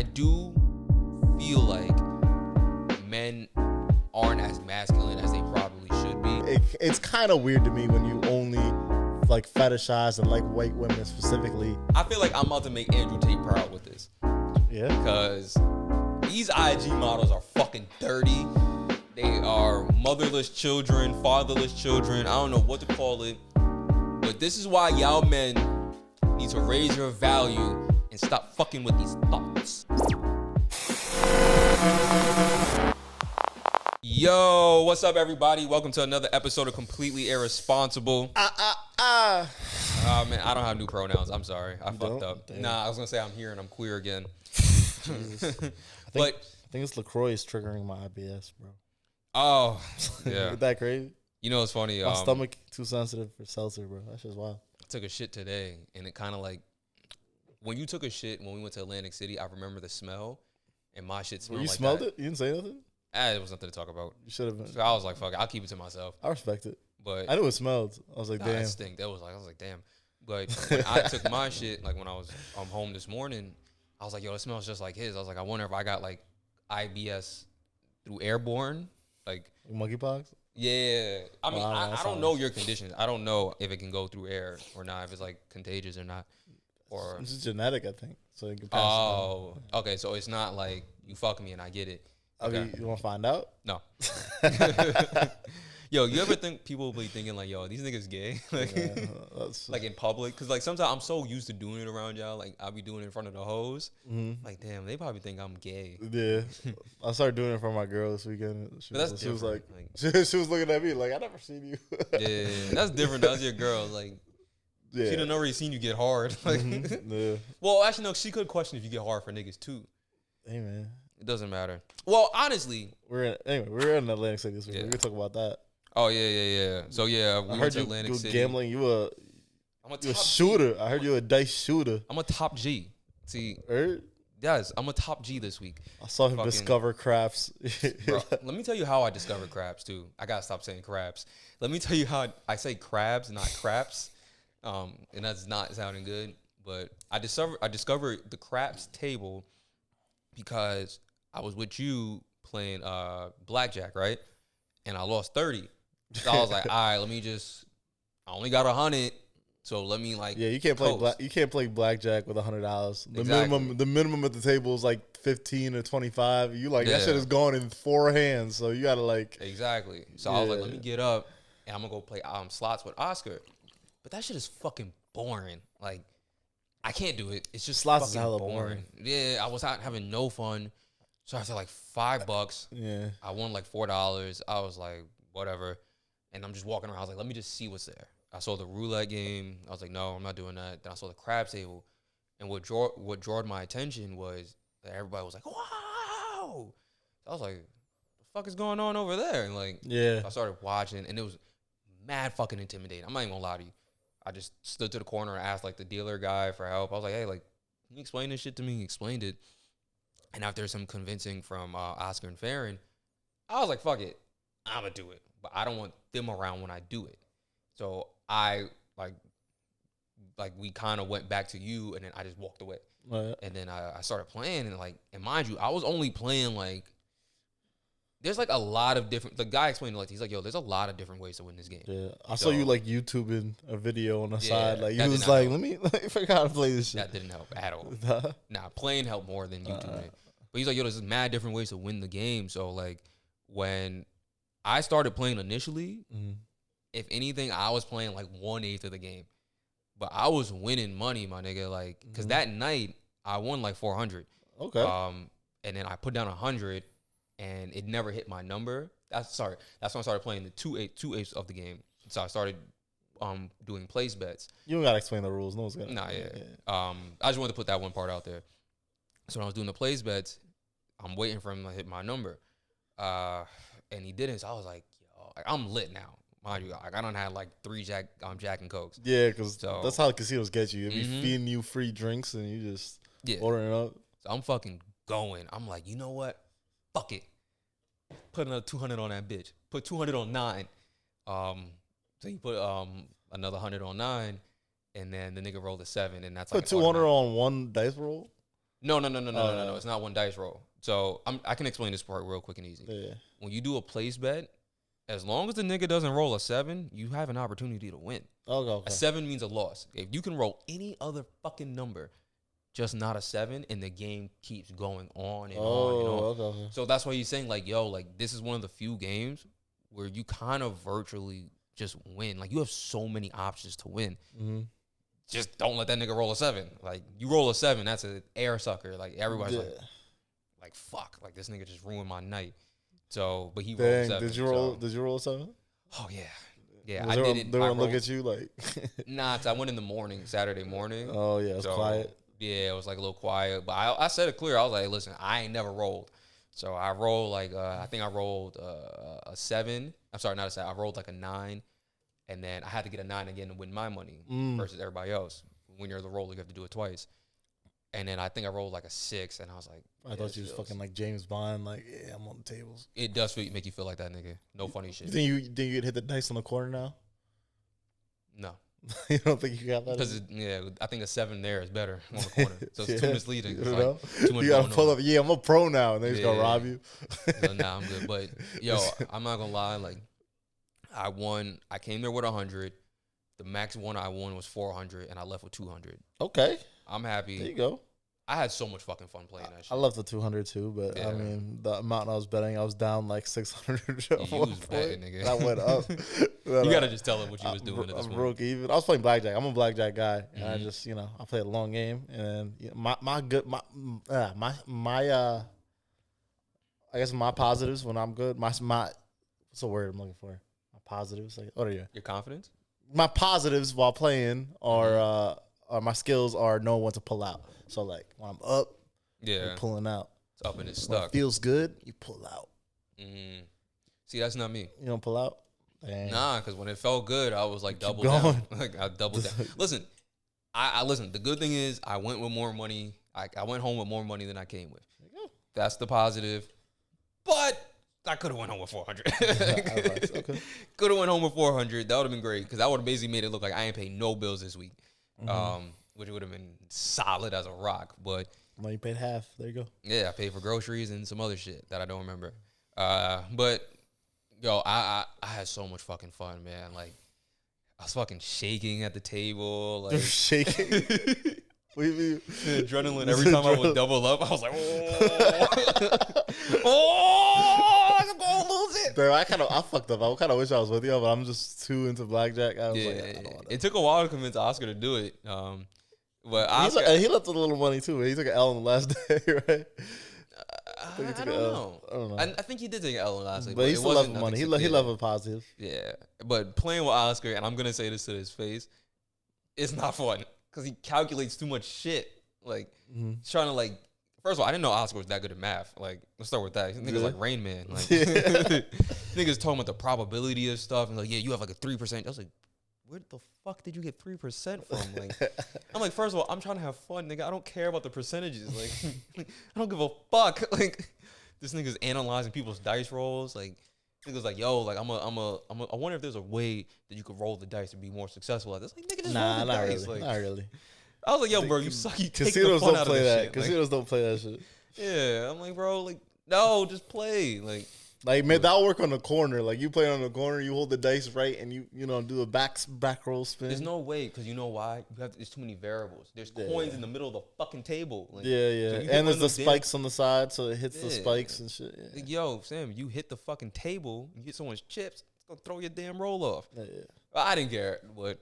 I do feel like men aren't as masculine as they probably should be. It's kind of weird to me when you only like fetishize and like white women specifically. I feel like I'm about to make Andrew Tate proud with this. Yeah. Because these IG models are fucking dirty. They are motherless children, fatherless children. I don't know what to call it. But this is why y'all men need to raise your value and stop fucking with these thoughts. Yo, what's up, everybody? Welcome to another episode of Completely Irresponsible. Man, I don't have new pronouns. I'm sorry. I fucked up. Damn. Nah, I was going to say I'm here and I'm queer again. I think it's LaCroix is triggering my IBS, bro. Oh, yeah. Isn't that crazy? You know, it's funny. My stomach too sensitive for seltzer, bro. That's just wild. I took a shit today, and it kind of like, when you took a shit when we went to Atlantic City, I remember the smell, and my shit smelled You like smelled that. it? You didn't say nothing? It was nothing to talk about. You should have been. So I was like, fuck it, I'll keep it to myself. I respect it. But I knew it smelled. I was like, nah, damn. that stink. I was like, damn. But when I took my shit, like when I was home this morning, I was like, yo, it smells just like his. I was like, I wonder if I got like IBS through airborne, like Monkeypox? yeah. I mean, Wow, I don't know your conditions. I don't know if it can go through air or not, if it's like contagious or not. Or It's just genetic, I think. So you can pass oh, okay. So it's not like you fuck me and I get it. it. Okay. You want to find out? No. Yo, you ever think people be thinking like, yo, these niggas gay? Like, Yeah, like in public? Because like sometimes I'm so used to doing it around y'all. Like I'll be doing it in front of the hoes. Mm-hmm. Like, damn, they probably think I'm gay. Yeah. I started doing it for my girl this weekend. She But was like, different. she was looking at me like, I never seen you. Yeah, that's different. That's your girl. Like, Yeah. she done already seen you get hard. Like, Yeah. well, actually, no, she could question if you get hard for niggas too. Hey, man. It doesn't matter. Well, honestly. We're in Atlantic City this week. Yeah. We can talk about that. Oh, yeah. So, yeah, we I went heard to you Atlantic City. gambling. You I'm a top shooter. G. I heard you a dice shooter. I'm a top G. See, Heard? yes, I'm a top G this week. I saw him Fucking- discover crafts. Bro, let me tell you how I discovered crabs too. I gotta stop saying crabs. Let me tell you how I say crabs, not craps. And that's not sounding good. But I discovered the craps table because I was with you playing blackjack, right? And I lost 30. So I was like, all right, I only got 100. So let me like, Yeah, you can't play coast. you can't play blackjack with $100. The Exactly. minimum at the table is like 15 or 25. You like that Yeah. shit is gone in 4 hands. So you gotta like Exactly. So I was like, Yeah. let me get up and I'm gonna go play slots with Oscar. But that shit is fucking boring. Like, I can't do it. It's just Slots is fucking hella boring. Yeah, I was out having no fun. So after like $5, yeah. I won like $4. I was like, whatever. And I'm just walking around. I was like, let me just see what's there. I saw the roulette game. I was like, no, I'm not doing that. Then I saw the crab table. And what drew my attention was that everybody was like, wow. So I was like, the fuck is going on over there? And like, Yeah. I started watching, and it was mad fucking intimidating. I'm not even gonna lie to you. I just stood to the corner and asked like the dealer guy for help. I was like, hey, like, can you explain this shit to me? He explained it. And after some convincing from Oscar and Farron, I was like, fuck it. I'm gonna do it. But I don't want them around when I do it. So I like we kind of went back to you, and then I just walked away. Right. And then I started playing, and mind you, I was only playing like, there's like a lot of different, the guy explained it like, he's like, yo, there's a lot of different ways to win this game. Yeah. I So- saw you like YouTubing a video on the side. Like that you did was not like, help. let me figure out how to play this shit. That didn't help at all. Nah, playing helped more than YouTubing. But he's like, yo, there's mad different ways to win the game. So like, when I started playing initially, if anything, I was playing like 1/8 of the game. But I was winning money, my nigga. Like, because that night, I won like 400. Okay. And then I put down 100, and it never hit my number. That's when I started playing the 2/8 of the game. So I started doing place bets. You don't gotta explain the rules. No one's gonna. Nah, yeah. I just wanted to put that one part out there. So when I was doing the place bets, I'm waiting for him to hit my number. And he didn't. So I was like, yo, I'm lit now. Mind you, like, I done had like 3 Jack and Cokes. Yeah, because So- that's how the casinos get you. They be Mhm. feeding you free drinks and you just Yeah. ordering up. So I'm fucking going. I'm like, you know what? Fuck it. Put another 200 on that bitch. Put 200 on 9. So you put another 100 on 9, and then the nigga rolled a 7, and that's Put like 200 on one dice roll. No. It's not one dice roll. So I can explain this part real quick and easy. Yeah. When you do a place bet, as long as the nigga doesn't roll a 7, you have an opportunity to win. Okay. A 7 means a loss. If you can roll any other fucking number, just not a 7, and the game keeps going on and on and on. Okay. So that's why he's saying, like, yo, like, this is one of the few games where you kind of virtually just win. Like, you have so many options to win. Mm-hmm. Just don't let that nigga roll a 7. Like, you roll a 7, that's an air sucker. Like, everybody's like, fuck. Like, this nigga just ruined my night. So, but he rolled a 7. Did you roll a 7? Oh, yeah. Yeah, I did it. They were look at you like. Nah, I went in the morning, Saturday morning. Oh, yeah, it was quiet. Yeah, it was like a little quiet. But I said it clear. I was like, listen, I ain't never rolled. So I rolled like, I think I rolled a 7. I'm sorry, not a 7. I rolled like a 9. And then I had to get a 9 again to win my money versus everybody else. When you're the roller, you have to do it twice. And then I think I rolled like a 6. And I was like, I thought you was fucking like James Bond. Like, yeah, I'm on the tables. It does make you feel like that, nigga. No funny shit. You think you'd hit the dice on the corner now? No. You don't think you got that? Because, I think a 7 there is better on the corner. So it's too misleading. It's like too much. You got to pull up. Yeah, I'm a pro now. And they just going to rob you. So, nah, I'm good. But, yo, I'm not going to lie. Like, I won. I came there with 100. The max one I won was 400, and I left with 200. Okay. I'm happy. There you go. I had so much fucking fun playing that shit. I left the 200 too, but I mean, the amount I was betting, I was down like 600. You was betting, nigga. That went up. You got to just tell them what you was doing at this point. I broke even. I was playing blackjack. I'm a blackjack guy, and I just, I play a long game, and I guess my positives when I'm good, my what's the word I'm looking for? My positives, like, what are you? Your confidence? My positives while playing are my skills are knowing when to pull out. So, like, when I'm up, you're pulling out. It's up and it's stuck. When it feels good, you pull out. See, that's not me. You don't pull out? Dang. Nah, because when it felt good, I was like double down. Like, I doubled down. Listen, I listen. The good thing is I went with more money. I went home with more money than I came with. That's the positive. But I could have went home with 400. Okay. Could have went home with 400. That would have been great because that would have basically made it look like I ain't paid no bills this week. Which would have been solid as a rock. But well, you paid half. There you go. Yeah, I paid for groceries and some other shit that I don't remember. But yo, I had so much fucking fun, man. Like, I was fucking shaking at the table. Like, shaking? What do you mean? The adrenaline. Every time I would double up, I was like, oh, I'm going to lose it. Dude, I fucked up. I kind of wish I was with you, but I'm just too into blackjack. I was it took a while to convince Oscar to do it. But Oscar, he left a little money too. He took an L on the last day, right? I don't know. I think he did take an L on the last day, but he still left money. He left a positive. Yeah, but playing with Oscar, and I'm gonna say this to his face, it's not fun because he calculates too much shit. Like he's trying to like. First of all, I didn't know Oscar was that good at math. Like, let's start with that. Niggas like Rain Man. Like, niggas talking about the probability of stuff and like, yeah, you have like a 3%. I was like, where the fuck did you get 3% from? Like, I'm like, first of all, I'm trying to have fun, nigga. I don't care about the percentages. Like, I don't give a fuck. Like, this nigga's analyzing people's dice rolls. Like, niggas like, yo, like, I wonder if there's a way that you could roll the dice to be more successful at this. Like, nigga, just roll the dice. Really. Like, not really. I was like, yo, bro, you suck. You take the fun out of this shit. Casinos don't play that shit. Yeah, I'm like, bro, like, no, just play. Like, man, that'll work on the corner. Like, you play on the corner, you hold the dice right, and you do a back roll spin. There's no way, because you know why? There's too many variables. There's coins in the middle of the fucking table. Like, yeah. So and there's the spikes on the side, so it hits the spikes and shit. Yeah. Like, yo, Sam, you hit the fucking table, you hit someone's chips, it's going to throw your damn roll off. Yeah. I didn't care, but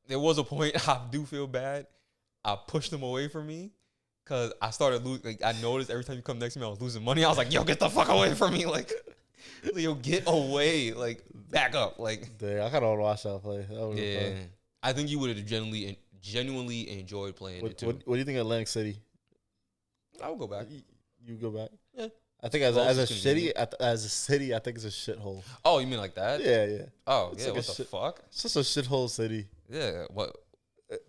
there was a point I do feel bad. I pushed them away from me because I started losing. Like, I noticed every time you come next to me, I was losing money. I was like, yo, get the fuck away from me. Like, yo, get away. Like, back up. Like, damn, I kind of want to watch that play. That fun. I think you would have genuinely enjoyed playing it too. What do you think of Atlantic City? I would go back. You go back? Yeah. I think as a city, I think it's a shithole. Oh, you mean like that? Yeah. Oh, it's what the fuck? It's just a shithole city. Yeah, what?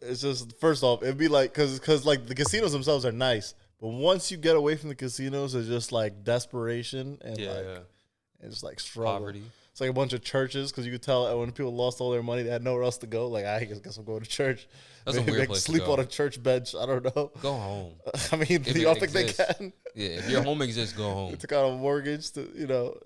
It's just, first off, it'd be like, because like the casinos themselves are nice, but once you get away from the casinos, it's just like desperation and it's like struggle. Poverty. It's like a bunch of churches because you could tell when people lost all their money, they had nowhere else to go. Like, I guess I'm going to church. That's a weird place sleep to go. on a church bench. I don't know. Go home. I mean, you don't think they can? Yeah, if your home exists, go home. They took out a mortgage to,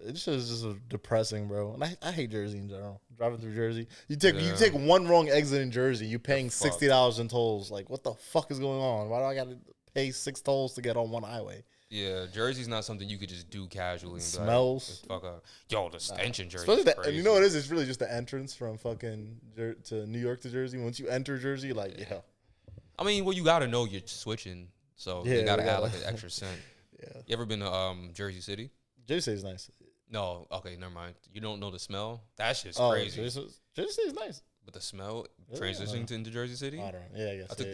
it's just depressing, bro. And I hate Jersey in general. Driving through Jersey, you take one wrong exit in Jersey, you paying $60 in tolls. Like, what the fuck is going on? Why do I got to pay 6 tolls to get on one highway? Yeah, Jersey's not something you could just do casually. And smells. Fuck up. Yo, the stench in Jersey. And you know what it is? It's really just the entrance from fucking to New York to Jersey. Once you enter Jersey, like, yeah. I mean, well, you got to know you're switching. So you got to add like an extra cent. Yeah. You ever been to Jersey City? Jersey City's nice. No, okay, never mind. You don't know the smell? That shit's crazy. Jersey City's nice. But the smell transitioning into Jersey City? I don't know. Yeah, I guess. I took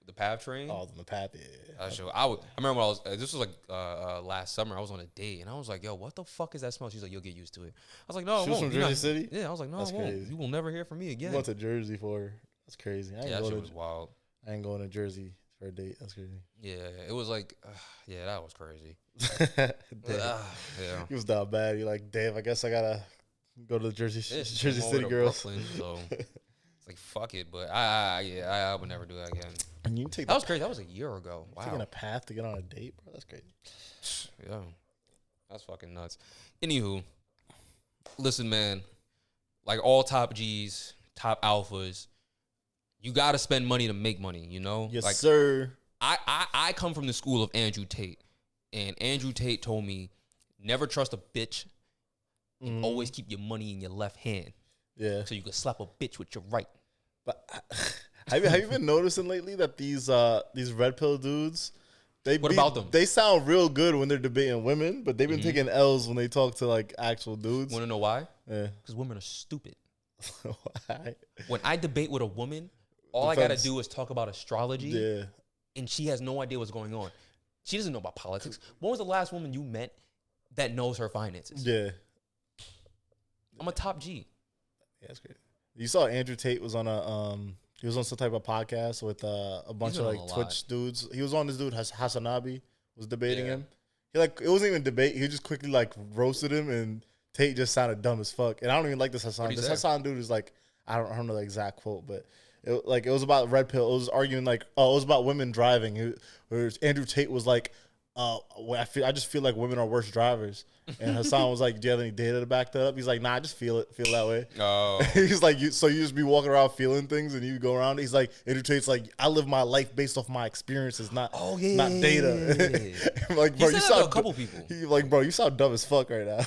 the PAV train. Oh, the PAV, yeah. I remember when this was like last summer. I was on a date and I was like, "Yo, what the fuck is that smell?" She's like, "You'll get used to it." I was like, "No, she was from Jersey City." Yeah, I was like, "No, I won't. Crazy. You will never hear from me again." You went to Jersey for her. That's crazy. That shit was wild. I ain't going to Jersey for a date. That's crazy. Yeah, it was like, that was crazy. Yeah, he was that bad. You're like, damn, I guess I gotta go to the Jersey City girls. Brooklyn, so it's like, fuck it. But I would never do that again. And you that was crazy. That was a year ago. Wow. Taking a path to get on a date, bro. That's crazy. Yeah, that's fucking nuts. Anywho, listen, man. Like all top G's, top alphas, you gotta spend money to make money. You know? Yes, like, sir. I come from the school of Andrew Tate. And Andrew Tate told me, never trust a bitch and always keep your money in your left hand. Yeah. So you can slap a bitch with your right. But have you been noticing lately that these red pill dudes, what about them? They sound real good when they're debating women, but they've been taking L's when they talk to like actual dudes. Want to know why? Yeah. Because women are stupid. Why? When I debate with a woman, all I got to do is talk about astrology. Yeah. And she has no idea what's going on. She doesn't know about politics. When was the last woman you met that knows her finances? Yeah. I'm a top G. Yeah, that's great. You saw Andrew Tate was on he was on some type of podcast with a bunch of like Twitch dudes. He was on this dude Hasanabi was debating him. He it wasn't even a debate. He just quickly like roasted him, and Tate just sounded dumb as fuck. And I don't even like this Hassan. This Hassan dude is like, I don't know the exact quote, but it was about red pill. It was arguing like, it was about women driving. Whereas Andrew Tate was like, I just feel like women are worse drivers. And Hassan was like, do you have any data to back that up? He's like, nah, I just feel that way. Oh. He's like, so you just be walking around feeling things and you go around. He's like, Andrew Tate's like, I live my life based off my experiences, not data. Like, bro, you sound a couple people. Like, bro, you sound dumb as fuck right now.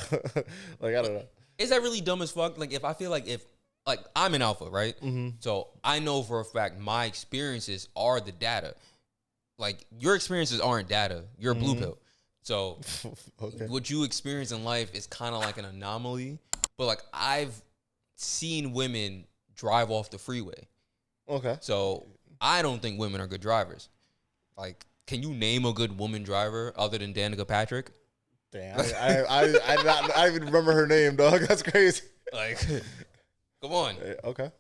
Like, I don't know. Is that really dumb as fuck? Like, if I feel like like I'm an alpha, right? Mm-hmm. So I know for a fact my experiences are the data. Like, your experiences aren't data. You're a blue pill. So what you experience in life is kind of like an anomaly. But, like, I've seen women drive off the freeway. Okay. So I don't think women are good drivers. Like, can you name a good woman driver other than Danica Patrick? Damn. I even remember her name, dog. That's crazy. Like, come on. Okay.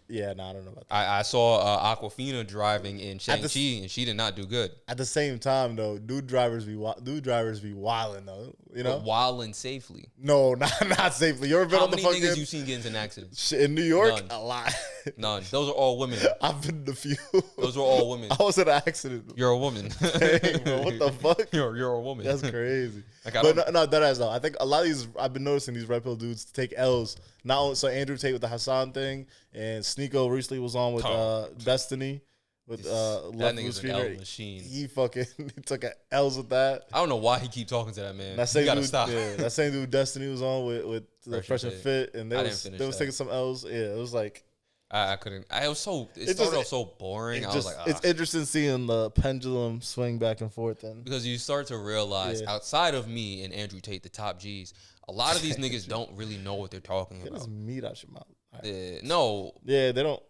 Yeah, no, I don't know about that. I saw Aquafina driving in Shang-Chi, and she did not do good. At the same time, though, dude drivers be wilding, though. You know, wilding safely. No, not safely. You ever been on the fucking? How many niggas you seen get into an accident? In New York, None. A lot. None. Those are all women. I've been to a few. Those were all women. I was in an accident. You're a woman. Dang, bro, what the fuck? You're a woman. That's crazy. But no, that is though. I think a lot of these, I've been noticing these red pill dudes take L's. Not only, so Andrew Tate with the Hassan thing, and Sneeko recently was on with Destiny. With that nigga's an L machine. He fucking took L's with that. I don't know why he keep talking to that man. That same you gotta dude, stop. Yeah, that same dude Destiny was on with the Fresh and Fit, and they was taking some L's. Yeah, it was like I couldn't. It started off so boring. I was like, it's interesting seeing the pendulum swing back and forth. Then because you start to realize outside of me and Andrew Tate, the top G's, a lot of these niggas don't really know what they're talking about. Get this meat out your mouth. Right. No. Yeah, they don't.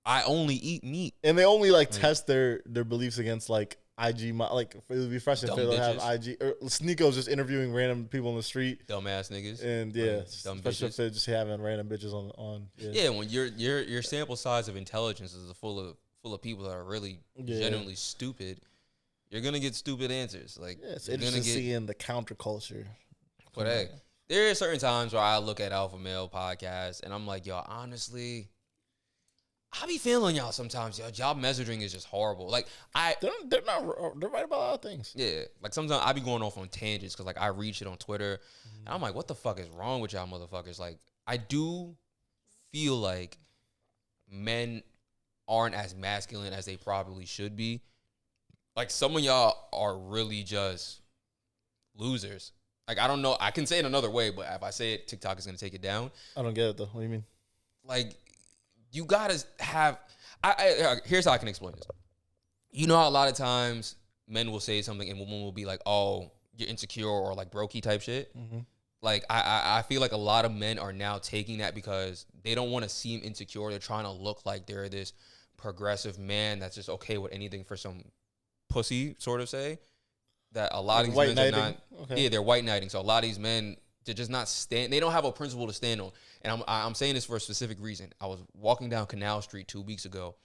I only eat meat, and they only test their beliefs against like IG. Like it would be Fresh and Fit. They'll have IG. Or Sneeko's just interviewing random people on the street, dumbass niggas, and dumb Fresh and bitches. Fit just having random bitches on. Yeah, when your sample size of intelligence is full of people that are really genuinely stupid, you're gonna get stupid answers. Like it's interesting seeing the counterculture. But hey, there are certain times where I look at alpha male podcasts and I'm like, yo, honestly, I be feeling y'all sometimes. Yo, y'all messaging is just horrible. Like they're right about a lot of things. Yeah, like sometimes I be going off on tangents because like I read shit on Twitter, and I'm like, what the fuck is wrong with y'all motherfuckers? Like, I do feel like men aren't as masculine as they probably should be. Like, some of y'all are really just losers. Like, I don't know. I can say it another way, but if I say it, TikTok is gonna take it down. I don't get it though. What do you mean? Like, you gotta have. Here's how I can explain this. You know how a lot of times men will say something and women will be like, "Oh, you're insecure," or like brokey type shit. Mm-hmm. Like I feel like a lot of men are now taking that because they don't want to seem insecure. They're trying to look like they're this progressive man that's just okay with anything for some pussy, sort of say. That a lot of these men are not. Okay. Yeah, they're white knighting. So a lot of these men, they're just not stand. They don't have a principle to stand on. And I'm saying this for a specific reason. I was walking down Canal Street 2 weeks ago,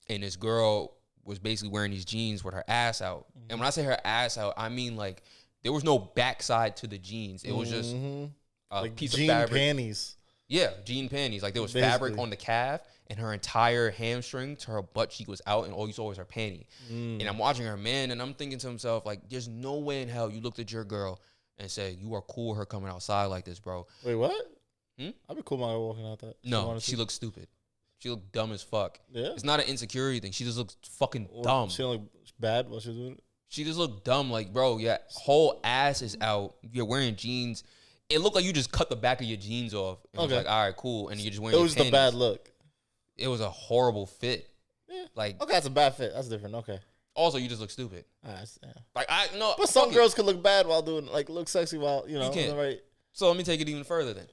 and this girl was basically wearing these jeans with her ass out. Mm-hmm. And when I say her ass out, I mean like there was no backside to the jeans. It was just a like piece of fabric. Panties. Yeah, jean panties. Like there was fabric on the calf, and her entire hamstring to her butt cheek was out, and all you saw was her panty. And I'm watching her man, and I'm thinking to myself, like, there's no way in hell you looked at your girl and said, you are cool with her coming outside like this, bro. Wait, what? I'd be cool with my walking out that. No, she looks stupid. She looked dumb as fuck. Yeah. It's not an insecurity thing. She just looks fucking dumb. She don't look bad while she's doing it? She just looked dumb. Like, bro, yeah, whole ass is out. You're wearing jeans. It looked like you just cut the back of your jeans off. And okay. It was like, all right, cool. And you're just wearing It was the bad look. It was a horrible fit. Yeah. Like, okay, that's a bad fit. That's different. Okay. Also, you just look stupid. Yeah. Like, I no. But some girls could look bad while doing, like, look sexy while, you know. You can. Right. So let me take it even further then.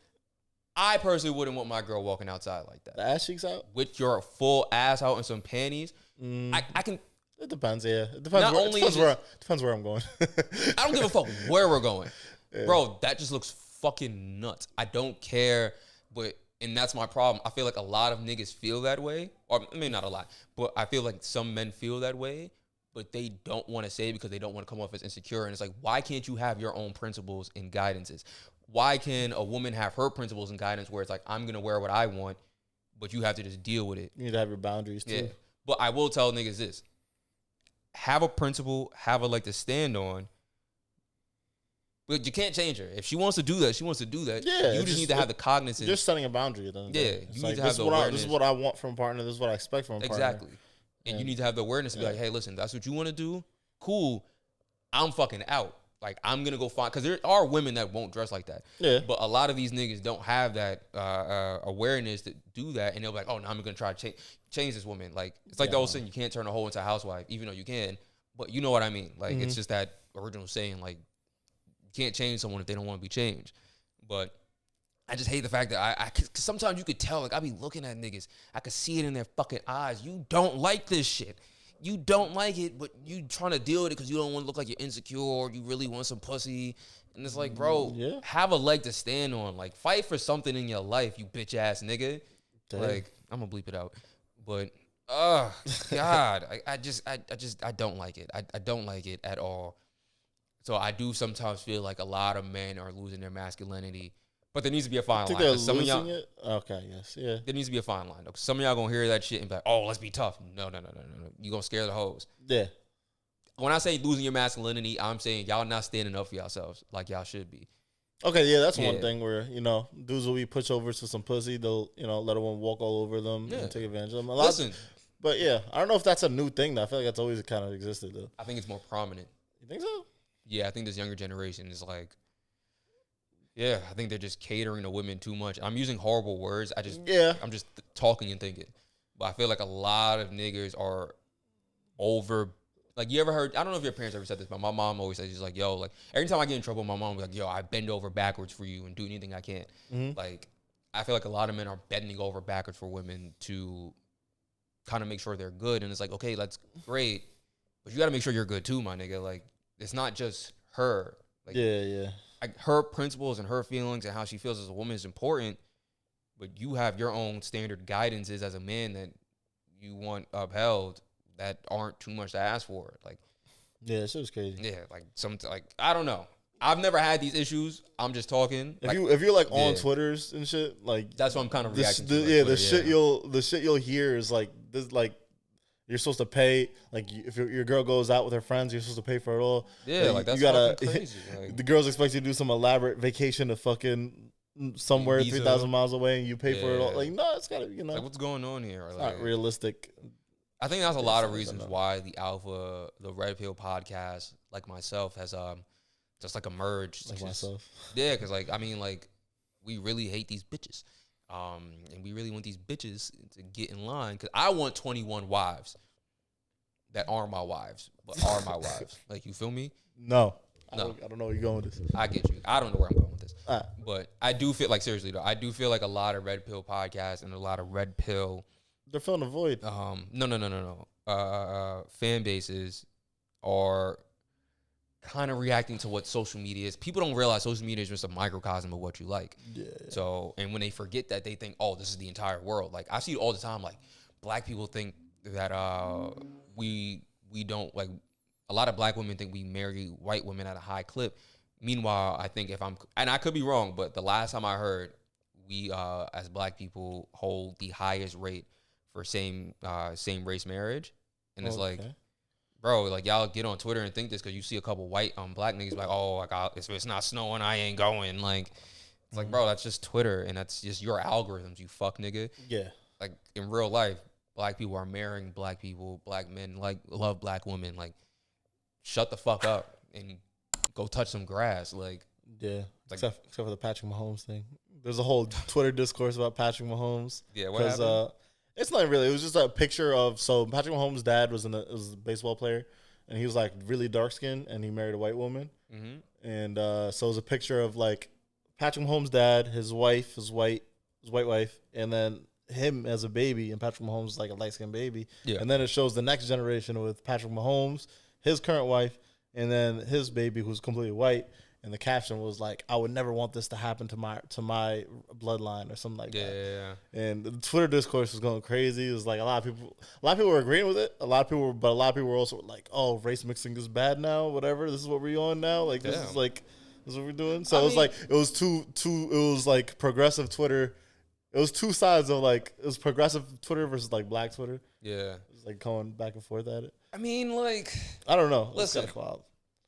I personally wouldn't want my girl walking outside like that. The ass cheeks out? With your full ass out and some panties. I can. It depends, yeah. It depends where I'm going. I don't give a fuck where we're going. Yeah. Bro, that just looks fucking nuts. I don't care, and that's my problem. I feel like a lot of niggas feel that way. Or maybe not a lot, but I feel like some men feel that way, but they don't want to say it because they don't want to come off as insecure. And it's like, why can't you have your own principles and guidances? Why can a woman have her principles and guidance where it's like, I'm going to wear what I want, but you have to just deal with it? You need to have your boundaries too. Yeah. But I will tell niggas this. Have a principle, have a leg to stand on. But you can't change her. If she wants to do that, she wants to do that. Yeah, you just need to have the cognizance. Just setting a boundary. Then. Yeah, you need to have the awareness. This is what I want from a partner. This is what I expect from a partner. Exactly. And you need to have the awareness to be like, hey, listen, that's what you want to do? Cool. I'm fucking out. Like, I'm going to go find, because there are women that won't dress like that. Yeah. But a lot of these niggas don't have that awareness to do that. And they'll be like, oh, now I'm going to try to change this woman. Like, it's like the old saying, you can't turn a hoe into a housewife, even though you can. But you know what I mean. Like, it's just that original saying, like, you can't change someone if they don't want to be changed. But I just hate the fact that cause sometimes you could tell, like, I be looking at niggas. I could see it in their fucking eyes. You don't like this shit. You don't like it, but you trying to deal with it because you don't want to look like you're insecure or you really want some pussy. And it's like, bro, have a leg to stand on. Like, fight for something in your life, you bitch ass nigga. Damn. Like, I'm gonna bleep it out. But, God, I don't like it. I don't like it at all. So I do sometimes feel like a lot of men are losing their masculinity. But there needs to be a fine line. They're losing it? Okay, yes, yeah. There needs to be a fine line. Some of y'all gonna hear that shit and be like, oh, let's be tough. No. You gonna scare the hoes. Yeah. When I say losing your masculinity, I'm saying y'all not standing up for yourselves like y'all should be. Okay, yeah, that's one thing where, dudes will be pushovers for some pussy. They'll, let a woman walk all over them and take advantage of them. But yeah, I don't know if that's a new thing, though. I feel like that's always kind of existed, though. I think it's more prominent. You think so? Yeah, I think this younger generation is like, yeah, I think they're just catering to women too much. I'm using horrible words. I'm just talking and thinking. But I feel like a lot of niggas are over. Like, you ever heard, I don't know if your parents ever said this, but my mom always says, she's like, yo, like, every time I get in trouble, my mom will be like, yo, I bend over backwards for you and do anything I can. Mm-hmm. Like, I feel like a lot of men are bending over backwards for women to kind of make sure they're good. And it's like, okay, that's great, but you got to make sure you're good too, my nigga. Like, it's not just her. Like, yeah. Like, her principles and her feelings and how she feels as a woman is important, but you have your own standard guidances as a man that you want upheld that aren't too much to ask for. Like, yeah, this was crazy. Yeah, like I don't know. I've never had these issues. I'm just talking. If you're like on Twitters and shit, like that's what I'm kind of reacting to. The shit you'll hear is like this, like you're supposed to pay. Like if your girl goes out with her friends, you're supposed to pay for it all. Yeah, like that's fucking crazy. Like, the girls expect you to do some elaborate vacation to fucking somewhere 3,000 miles away, and you pay for it all. Like no, it's gotta like what's going on here? It's not realistic. I think that's a lot of reasons why the Red Pill podcast, like myself, has just like emerged. Like myself. Yeah, because like I mean like we really hate these bitches, and we really want these bitches to get in line because I want 21 wives that aren't my wives but are my wives. Like you feel me? No. I don't know where you're going with this. I get you. I don't know where I'm going with this. But I do feel like seriously though. I do feel like a lot of Red Pill podcasts and a lot of Red Pill. They're filling the void. No. Fan bases are kind of reacting to what social media is. People don't realize social media is just a microcosm of what you like. Yeah. So, and when they forget that, they think, oh, this is the entire world. Like I see it all the time. Like black people think that we don't like. A lot of black women think we marry white women at a high clip. Meanwhile, I think and I could be wrong, but the last time I heard, we as black people hold the highest rate for same race marriage, and it's like, bro, like y'all get on Twitter and think this because you see a couple white black niggas like, oh, like if it's not snowing, I ain't going. Like it's like, bro, that's just Twitter and that's just your algorithms, you fuck nigga. Yeah, like in real life, black people are marrying black people, black men like love black women. Like shut the fuck up and go touch some grass. Like yeah, like, except for the Patrick Mahomes thing. There's a whole Twitter discourse about Patrick Mahomes. Yeah, what happened? It's not really. It was just a picture of Patrick Mahomes' dad was a baseball player, and he was like really dark skinned, and he married a white woman. Mm-hmm. And so it was a picture of like Patrick Mahomes' dad, his wife, his white wife, and then him as a baby, and Patrick Mahomes is like a light skinned baby. Yeah. And then it shows the next generation with Patrick Mahomes, his current wife, and then his baby who's completely white. And the caption was like, "I would never want this to happen to my bloodline," or something like that. Yeah. And the Twitter discourse was going crazy. It was like a lot of people were agreeing with it. A lot of people were also like, "Oh, race mixing is bad now. Whatever. This is what we're on now. Like this is what we're doing." So it was like progressive Twitter. It was two sides of like it was progressive Twitter versus like black Twitter. Yeah. It was like going back and forth at it. I mean, like I don't know. Listen.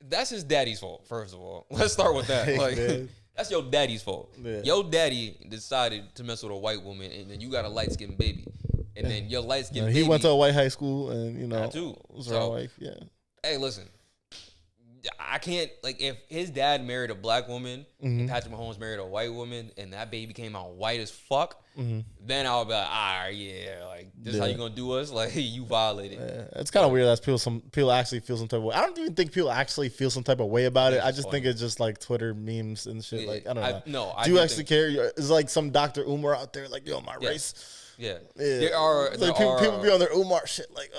That's his daddy's fault, first of all. Let's start with that. Like, that's your daddy's fault. Yeah. Your daddy decided to mess with a white woman, and then you got a light-skinned baby. And then your light-skinned baby... He went to a white high school, and, was around wife. Yeah. Hey, listen. I can't... Like, if his dad married a black woman, and Patrick Mahomes married a white woman, and that baby came out white as fuck, then I'll be like, all right, yeah, like, this is how you gonna do us? Like, you violated. Yeah. It's kind of weird that people actually feel some type of way. I don't even think people actually feel some type of way about it. I just think it's just, like, Twitter memes and shit. Like, I don't know. Do you actually care? Is like some Dr. Umar out there, like, yo, my race? Yeah. There are people be on their Umar shit, like,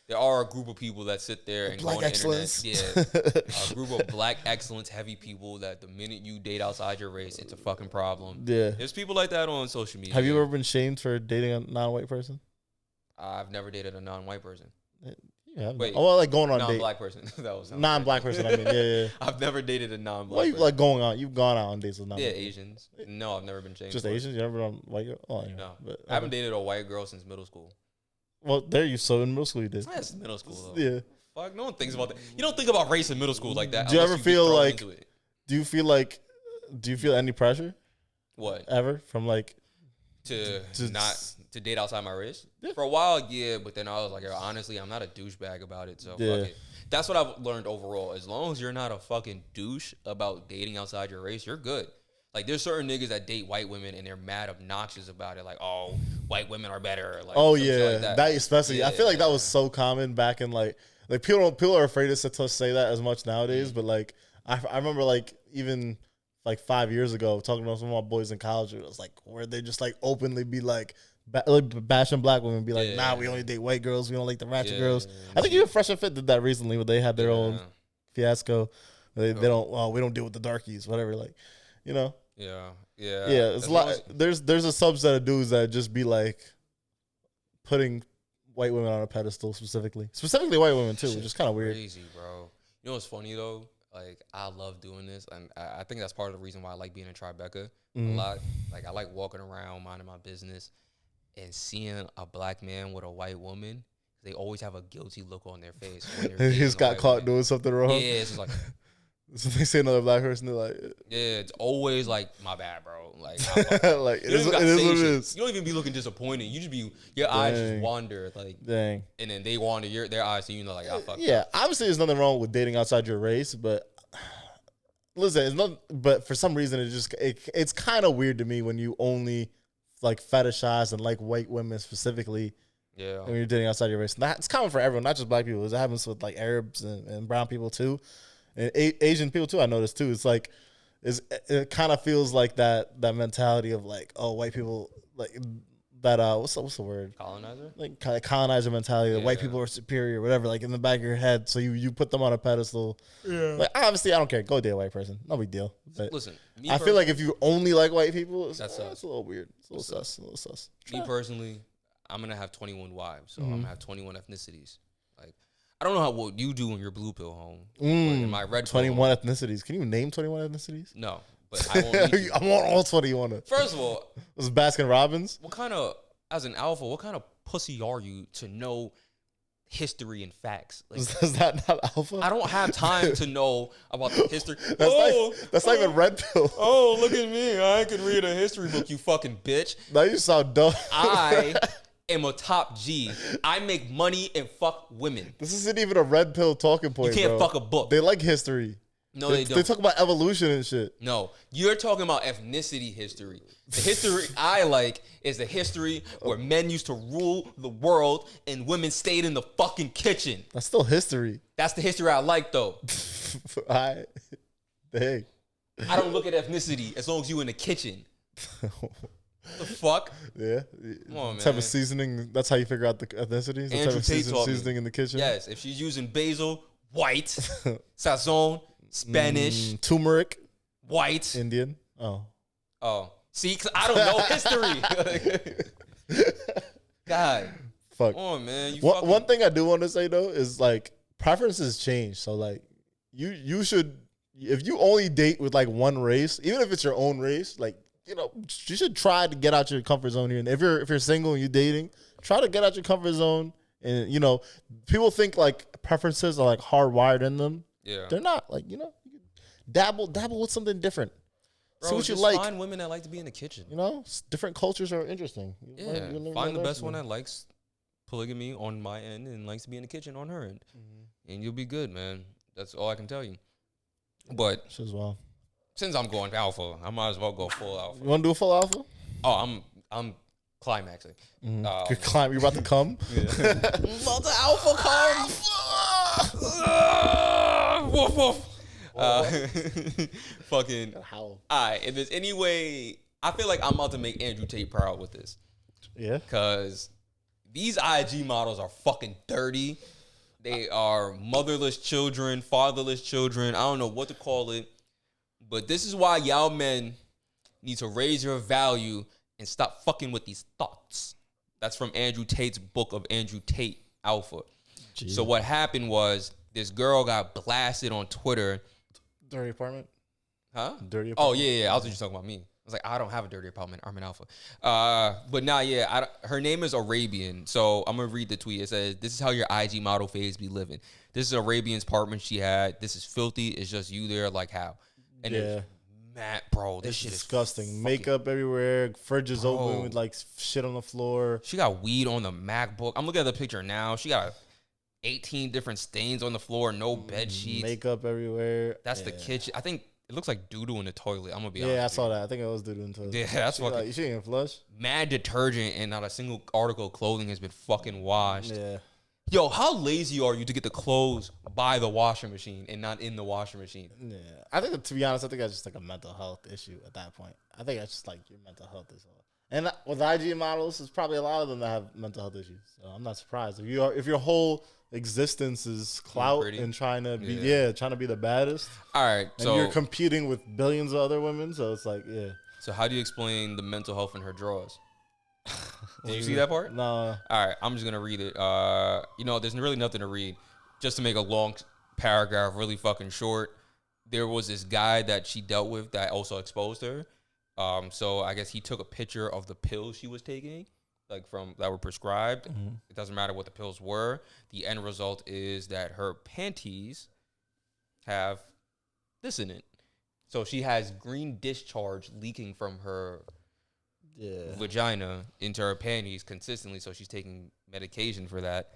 There are a group of people that sit there and black go on excellence. the internet. Yeah, a group of black excellence heavy people that the minute you date outside your race, it's a fucking problem. Yeah. There's people like that on social media. Have you ever been shamed for dating a non-white person? I've never dated a non-white person. Yeah. Wait. Oh, well, like going on a date. Non-black person. That was non-black person. I mean, yeah. I've never dated a non-black. Well, you like going on? You've gone out on dates with non-black. Yeah, Asians. No, I've never been shamed. Just Asians? You never been on white girl? Oh, yeah. No, but I haven't dated a white girl since middle school. Well, there you so in middle school you did. That's middle school though. Yeah. Fuck, no one thinks about that. You don't think about race in middle school like that. Do you ever feel like? Do you feel any pressure? What? Ever from like to date outside my race? Yeah. For a while, yeah, but then I was like, honestly, I'm not a douchebag about it. So fuck it. That's what I've learned overall. As long as you're not a fucking douche about dating outside your race, you're good. Like, there's certain niggas that date white women and they're mad obnoxious about it. Like, oh, white women are better. Like, oh, yeah. Like that especially. Yeah, I feel like that was so common back in, like people are afraid to say that as much nowadays. But, like, I remember, like, even, like, 5 years ago, talking to some of my boys in college, it was, like, where they just, like, openly be, like bashing black women, be like, nah, we only date white girls. We don't like the ratchet girls. I think even Fresh and Fit did that recently where they had their own fiasco. They don't, we don't deal with the darkies, whatever. Like, you know. Yeah. It's a lot. There's a subset of dudes that just be like putting white women on a pedestal specifically white women too, which is kind of weird. Crazy, bro. You know what's funny though? Like, I love doing this, and I think that's part of the reason why I like being in Tribeca a Mm. lot. Like, I like walking around, minding my business, and seeing a black man with a white woman. They always have a guilty look on their face when they're dating He's a got white caught woman. doing something wrong. Yeah, it's just like, So they say another black person, they're like, yeah, it's always like, my bad, bro. Like, I fucked up. like You it don't is even what gotta it say is. shit. You don't even be looking disappointed. You just be, your eyes just wander, like, Dang. and then they wander their eyes, so you know, like, I fucked up. Yeah, obviously there's nothing wrong with dating outside your race, but listen, it's not. But for some reason, it's kind of weird to me when you only like fetishize and like white women specifically. Yeah. When you're dating outside your race, it's common for everyone, not just black people. It happens with like Arabs and brown people too, and Asian people too. I noticed too. It's like, it kind of feels like that mentality of like, oh, white people like that. What's the word? Colonizer. Like kind of colonizer mentality. That white people are superior, whatever. Like in the back of your head, so you put them on a pedestal. Yeah. Like obviously, I don't care. Go date a white person. No big deal. But Listen, I feel like if you only like white people, it's a little weird. It's a little sus. Me personally, I'm gonna have 21 wives, so I'm gonna have 21 ethnicities. Like, I don't know what you do in your blue pill home. But in my red 21 ethnicities. Can you name 21 ethnicities? No, but I won't need to. I want all 21. First of all, this is Baskin Robbins. What kind of, as an alpha, what kind of pussy are you to know history and facts? Like, is that not alpha? I don't have time to know about the history. That's like a red pill. Oh, look at me. I can read a history book, you fucking bitch. Now you sound dumb. I am a top G. I make money and fuck women. This isn't even a red pill talking point. You can't bro. fuck a book. They like history. No, they don't. They talk about evolution and shit. No, you're talking about ethnicity history. The history I like is the history where men used to rule the world and women stayed in the fucking kitchen. That's still history. That's the history I like, though. Dang. I don't look at ethnicity as long as you in the kitchen. The fuck? Yeah. Come on, man. Type of seasoning. That's how you figure out the ethnicities. The Andrew type of Tate taught me. seasoning in the kitchen. Yes, if she's using basil, white. Sazon, Spanish. Turmeric. White. Indian. Oh. See, because I don't know history. God. Fuck. Come on, man. One thing I do want to say, though, is like preferences change. So, like, you should, if you only date with like one race, even if it's your own race, like, you know, you should try to get out your comfort zone here. And if you're single and you're dating, try to get out your comfort zone. And, you know, people think like preferences are like hardwired in them. Yeah. They're not. Like, you know, dabble with something different. Bro, see what you just like. find women that like to be in the kitchen. You know, different cultures are interesting. Find the best one that likes polygamy on my end and likes to be in the kitchen on her end. And you'll be good, man. That's all I can tell you. But as well. Since I'm going alpha, I might as well go full alpha. You want to do a full alpha? Oh, I'm climaxing. You're about to come? Yeah. I'm about to alpha come. Woof, woof. Fucking. How? All right. If there's any way, I feel like I'm about to make Andrew Tate proud with this. Yeah. Because these IG models are fucking dirty. They are motherless children, fatherless children. I don't know what to call it. But this is why y'all men need to raise your value and stop fucking with these thoughts. That's from Andrew Tate's book of Andrew Tate Alpha. Jeez. So what happened was this girl got blasted on Twitter. Dirty apartment? Huh? Dirty apartment? Oh, yeah. I was just talking about me. I was like, I don't have a dirty apartment. I'm an alpha. But nah, yeah. Her name is Arabian. So I'm going to read the tweet. It says, this is how your IG model phase be living. This is Arabian's apartment she had. This is filthy. It's just you there. Like how? And it's mad, bro. This shit disgusting. Is Makeup everywhere. Fridge is open with like shit on the floor. She got weed on the MacBook. I'm looking at the picture now. She got 18 different stains on the floor. No bed sheets. Makeup everywhere. That's the kitchen. I think it looks like doo-doo in the toilet. I'm gonna be honest. Yeah, I saw that. I think it was doo-doo in the toilet. Yeah, that's fucking. Like, you shouldn't even flush. Mad detergent and not a single article of clothing has been fucking washed. Yeah. Yo, how lazy are you to get the clothes by the washing machine and not in the washing machine? Yeah. I think, to be honest, I think that's just like a mental health issue at that point. I think that's just like your mental health is all. And with IG models, there's probably a lot of them that have mental health issues. So I'm not surprised. If your whole existence is clout and trying to be trying to be the baddest. All right. And you're competing with billions of other women, so it's like, yeah. So how do you explain the mental health in her drawers? Did you see that part? No. All right, I'm just gonna read it. There's really nothing to read. Just to make a long paragraph really fucking short. there was this guy that she dealt with that also exposed her. So I guess he took a picture of the pills she was taking, like from that were prescribed. Mm-hmm. It doesn't matter what the pills were. The end result is that her panties have this in it. So she has green discharge leaking from her vagina into her panties consistently. So she's taking medication for that.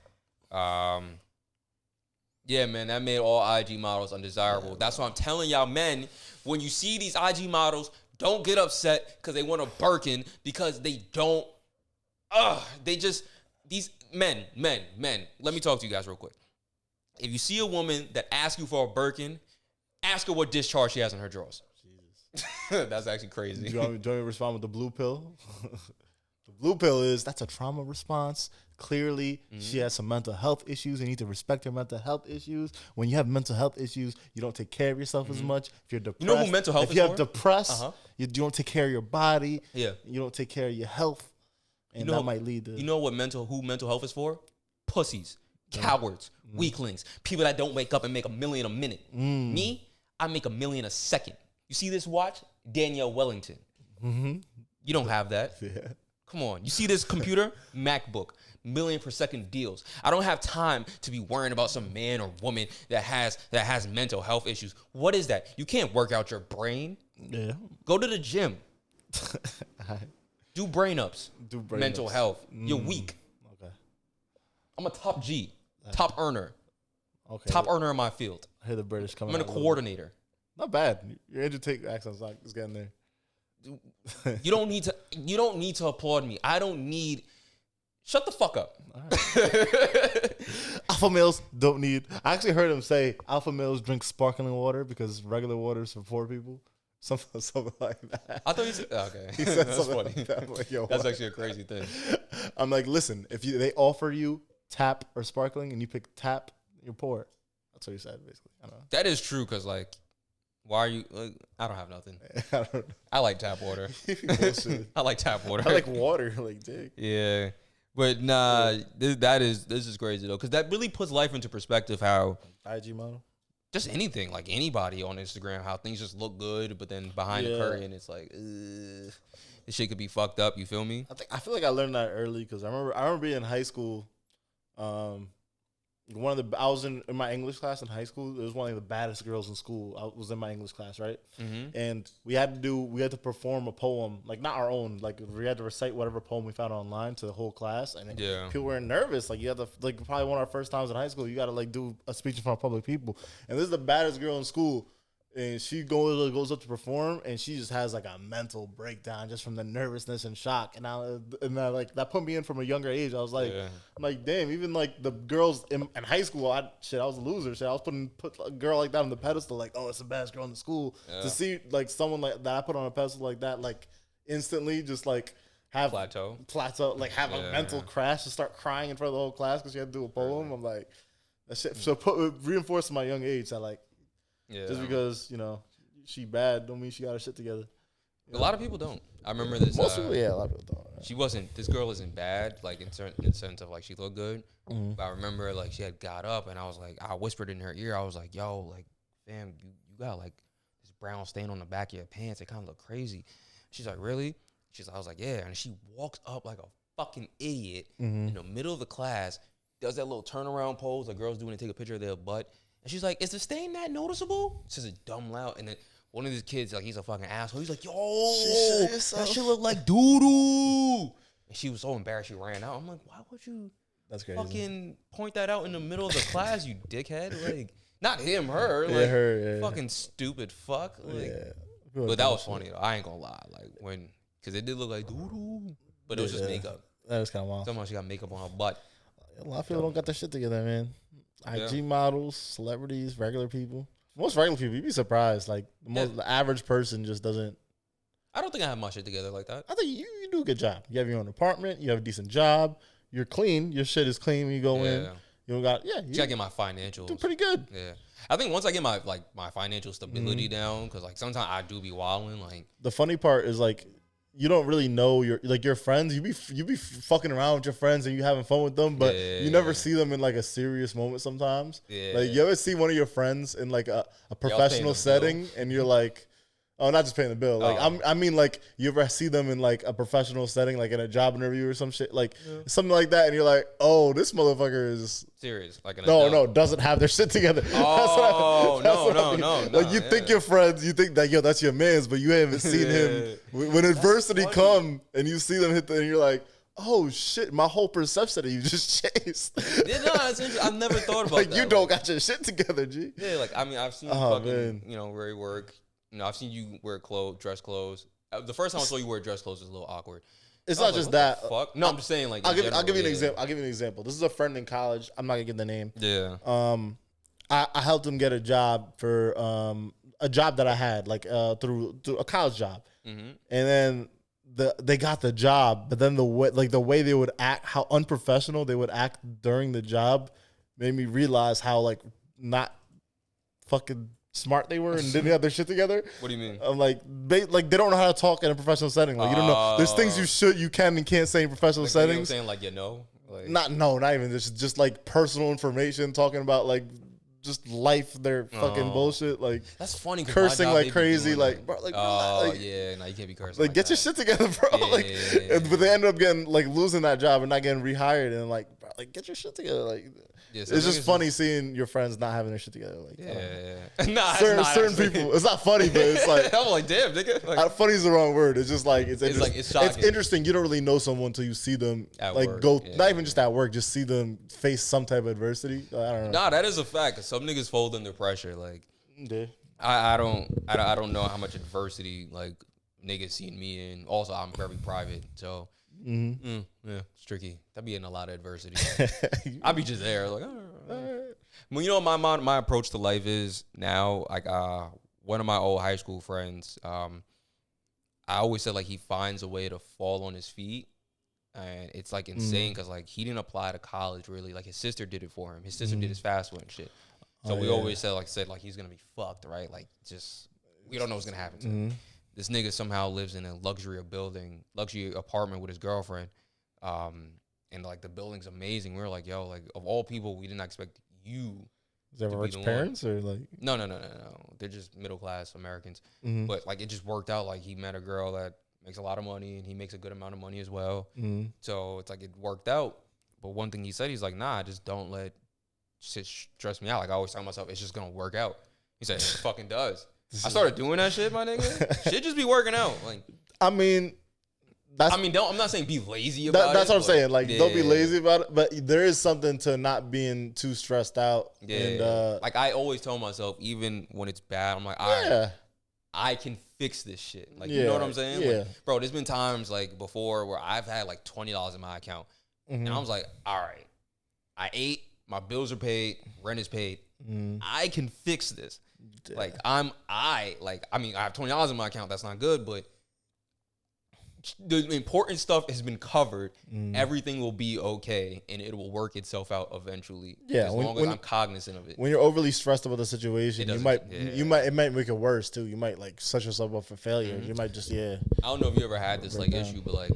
Yeah, man, that made all IG models undesirable. That's why I'm telling y'all, men, when you see these IG models, don't get upset because they want a Birkin, because they don't. They just, these men. Let me talk to you guys real quick. If you see a woman that asks you for a Birkin, ask her what discharge she has in her drawers. Jesus. That's actually crazy. Do you want me to respond with the blue pill? The blue pill is, that's a trauma response. Clearly, she has some mental health issues. You need to respect her mental health issues. When you have mental health issues, you don't take care of yourself as much. If you're depressed, you know who mental health is for? If you have depressed, you don't take care of your body. Yeah. You don't take care of your health. And that might lead to... You know what who mental health is for? Pussies, cowards, weaklings, people that don't wake up and make $1 million a minute. Me, I make $1 million a second. You see this watch? Danielle Wellington. You don't have that. Yeah. Come on. You see this computer? MacBook. $1 million per second deals. I don't have time to be worrying about some man or woman that has mental health issues. What is that? You can't work out your brain. Yeah. Go to the gym. Do brain ups. Mental health. You're weak. Okay. I'm a top G. Top earner. Okay. Top earner in my field. I hear the British coming. I'm a coordinator. Not bad. Your Andrew Tate accent's getting there. You don't need to applaud me. I don't need. Shut the fuck up. Right. Alpha males don't need. I actually heard him say alpha males drink sparkling water because regular water is for poor people. Something like that. I thought he said, okay. He said that's funny. Like that. Like, yo, that's actually a crazy thing. I'm like, listen, if they offer you tap or sparkling and you pick tap, you're poor. That's what he said, basically. I don't know. That is true, because like, why are you? I don't have nothing. I like tap water. I like tap water. I like water. Like, dick. Yeah, but nah, this is crazy though, because that really puts life into perspective. How IG model, just anything, like anybody on Instagram, how things just look good, but then behind the curtain, it's like, this shit could be fucked up. You feel me? I feel like I learned that early, because I remember being in high school. I was in my English class in high school. It was one of the baddest girls in school. I was in my English class, right? And we had to perform a poem, like not our own, like we had to recite whatever poem we found online to the whole class. And people were nervous. Like you had to, like probably one of our first times in high school, you got to like do a speech in front of public people. And this is the baddest girl in school. And she goes up to perform, and she just has like a mental breakdown just from the nervousness and shock. And like that put me in from a younger age. I was like, I'm like, damn. Even like the girls in high school, I was a loser. Shit, I was put a girl like that on the pedestal, like, oh, it's the best girl in the school. To see like someone like that I put on a pedestal like that, like instantly just like have plateau, like have a mental crash and start crying in front of the whole class because she had to do a poem. I'm like, that shit. So reinforced my young age that like. Yeah. Just because, she bad don't mean she got her shit together. A lot of people don't. I remember this. Most people, a lot of people don't. This girl isn't bad, like in the sense of like she looked good. But I remember like she had got up and I was like, I whispered in her ear, I was like, yo, like, fam, you got like this brown stain on the back of your pants. It kind of look crazy. She's like, really? I was like, yeah. And she walks up like a fucking idiot in the middle of the class, does that little turnaround pose like girls do when they take a picture of their butt. And she's like, is the stain that noticeable? She says it dumb loud. And then one of these kids, like, he's a fucking asshole. He's like, yo, that shit look like doo-doo. And she was so embarrassed, she ran out. I'm like, why would you fucking point that out in the middle of the class, you dickhead? Like, not him, her. Like, her, fucking stupid fuck. Like, but that was funny, though. I ain't gonna lie. Like, because it did look like doo-doo. But it was just makeup. That was kind of wild. Somehow she got makeup on her butt. A lot of people don't got their shit together, man. IG models, celebrities, regular people. Most regular people, you'd be surprised. Like the average person just doesn't. I don't think I have my shit together like that. I think you do a good job. You have your own apartment. You have a decent job. You're clean. Your shit is clean when you go in. You don't got you gotta get my financials. Do pretty good. Yeah, I think once I get my financial stability down, because like sometimes I do be wilding. Like the funny part is like you don't really know your friends. You be fucking around with your friends and you having fun with them, but you never see them in like a serious moment sometimes. Yeah. Like you ever see one of your friends in like a professional setting and you're like, oh, not just paying the bill. Like I mean, like you ever see them in like a professional setting, like in a job interview or some shit, like something like that, and you're like, oh, this motherfucker is serious. Like doesn't have their shit together. Oh, no. Like you think your friends, you think that that's your man's, but you haven't seen him. When adversity come and you see them hit and you're like, oh shit, my whole perception of you just changed. Yeah, no, that's interesting. I've never thought about like that. You don't got your shit together, G. Yeah, like I mean, I've seen fucking, where you work. You know, I've seen you wear dress clothes. The first time I saw you wear dress clothes was a little awkward. It's not just that. Fuck? No, I'm just saying, like, I'll give you an example. I'll give you an example. This is a friend in college. I'm not gonna give the name. Yeah. I helped him get a job for a job that I had, like through a college job, and then they got the job, but then the way they would act, how unprofessional they would act during the job, made me realize how like not fucking smart they were and didn't have their shit together. What do you mean? I'm like they don't know how to talk in a professional setting. Like you don't know. There's things you can and can't say in professional like, settings. You know what I'm saying, like, not even. This is just like personal information, talking about like just life, their fucking bullshit. Like that's funny. Cursing like crazy. Like bro, like yeah, no, you can't be cursing. Like get your shit together, bro. Yeah. But they ended up getting like losing that job and not getting rehired. And like, bro, like get your shit together. Like. Yeah, it's just funny seeing your friends not having their shit together. Like, nah, certain people. It's not funny, but it's like I'm like, damn, nigga. Like, funny is the wrong word. It's just like it's shocking. It's interesting. You don't really know someone until you see them at like work. go. Not even just at work. Just see them face some type of adversity. I don't know. Nah, that is a fact. Some niggas fold under pressure. Like, I don't know how much adversity like niggas seen me in. Also, I'm very private, so. Yeah, it's tricky. That be in a lot of adversity. I be just there, like, well, you know, my approach to life is now, like, one of my old high school friends, I always said like he finds a way to fall on his feet, and it's like insane because like he didn't apply to college really. Like his sister did it for him. His sister did his FAFSA and shit. So we always said he's gonna be fucked, right? Like just we don't know what's gonna happen to him. This nigga somehow lives in a luxury apartment with his girlfriend. And like the building's amazing. We were like, yo, like of all people, we didn't expect you. Is that rich parents or like? No. They're just middle class Americans. But like it just worked out. Like he met a girl that makes a lot of money and he makes a good amount of money as well. So it's like it worked out. But one thing he said, he's like, nah, just don't let shit stress me out. Like I always tell myself, it's just gonna work out. He said, it fucking does. I started doing that shit, my nigga. Shit just be working out. Like, I'm not saying be lazy about it. That's what I'm saying. Like, don't be lazy about it. But there is something to not being too stressed out. Yeah. And, like, I always tell myself, even when it's bad, I'm like, all right, I can fix this shit. Like, you know what I'm saying? Yeah. Like, bro, there's been times, like, before where I've had, like, $20 in my account. And I was like, all right, I ate, my bills are paid, rent is paid. I can fix this. Like I have $20 in my account. That's not good, but the important stuff has been covered. Everything will be okay, and it will work itself out eventually. Yeah, as long as I'm cognizant of it. When you're overly stressed about the situation, it might make it worse too. You might like set yourself up for failure. You might just I don't know if you ever had this like issue, but like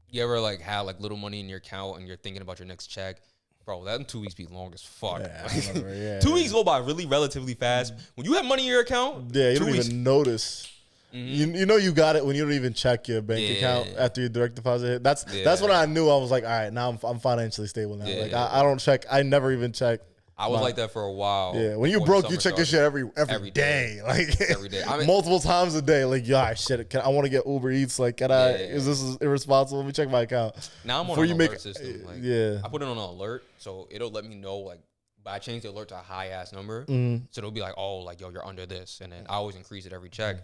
you ever like had like little money in your account and you're thinking about your next check. Bro, that 2 weeks be long as fuck. Yeah, 2 weeks go by really relatively fast. When you have money in your account, you don't even notice. You know you got it when you don't even check your bank account after your direct deposit hit. That's when I knew I was like, all right, now I'm financially stable now. Like I don't check. I never even check. I was like that for a while. Yeah, when you broke, you check your shit every day. Like every day. I mean, multiple times a day. Like, yeah, shit. I want to get Uber Eats. Like, is this irresponsible? Let me check my account. Now I'm on an alert system. Like, I put it on an alert, so it'll let me know. Like, but I changed the alert to a high ass number, so it'll be like, oh, like yo, you're under this, and then I always increase it every check.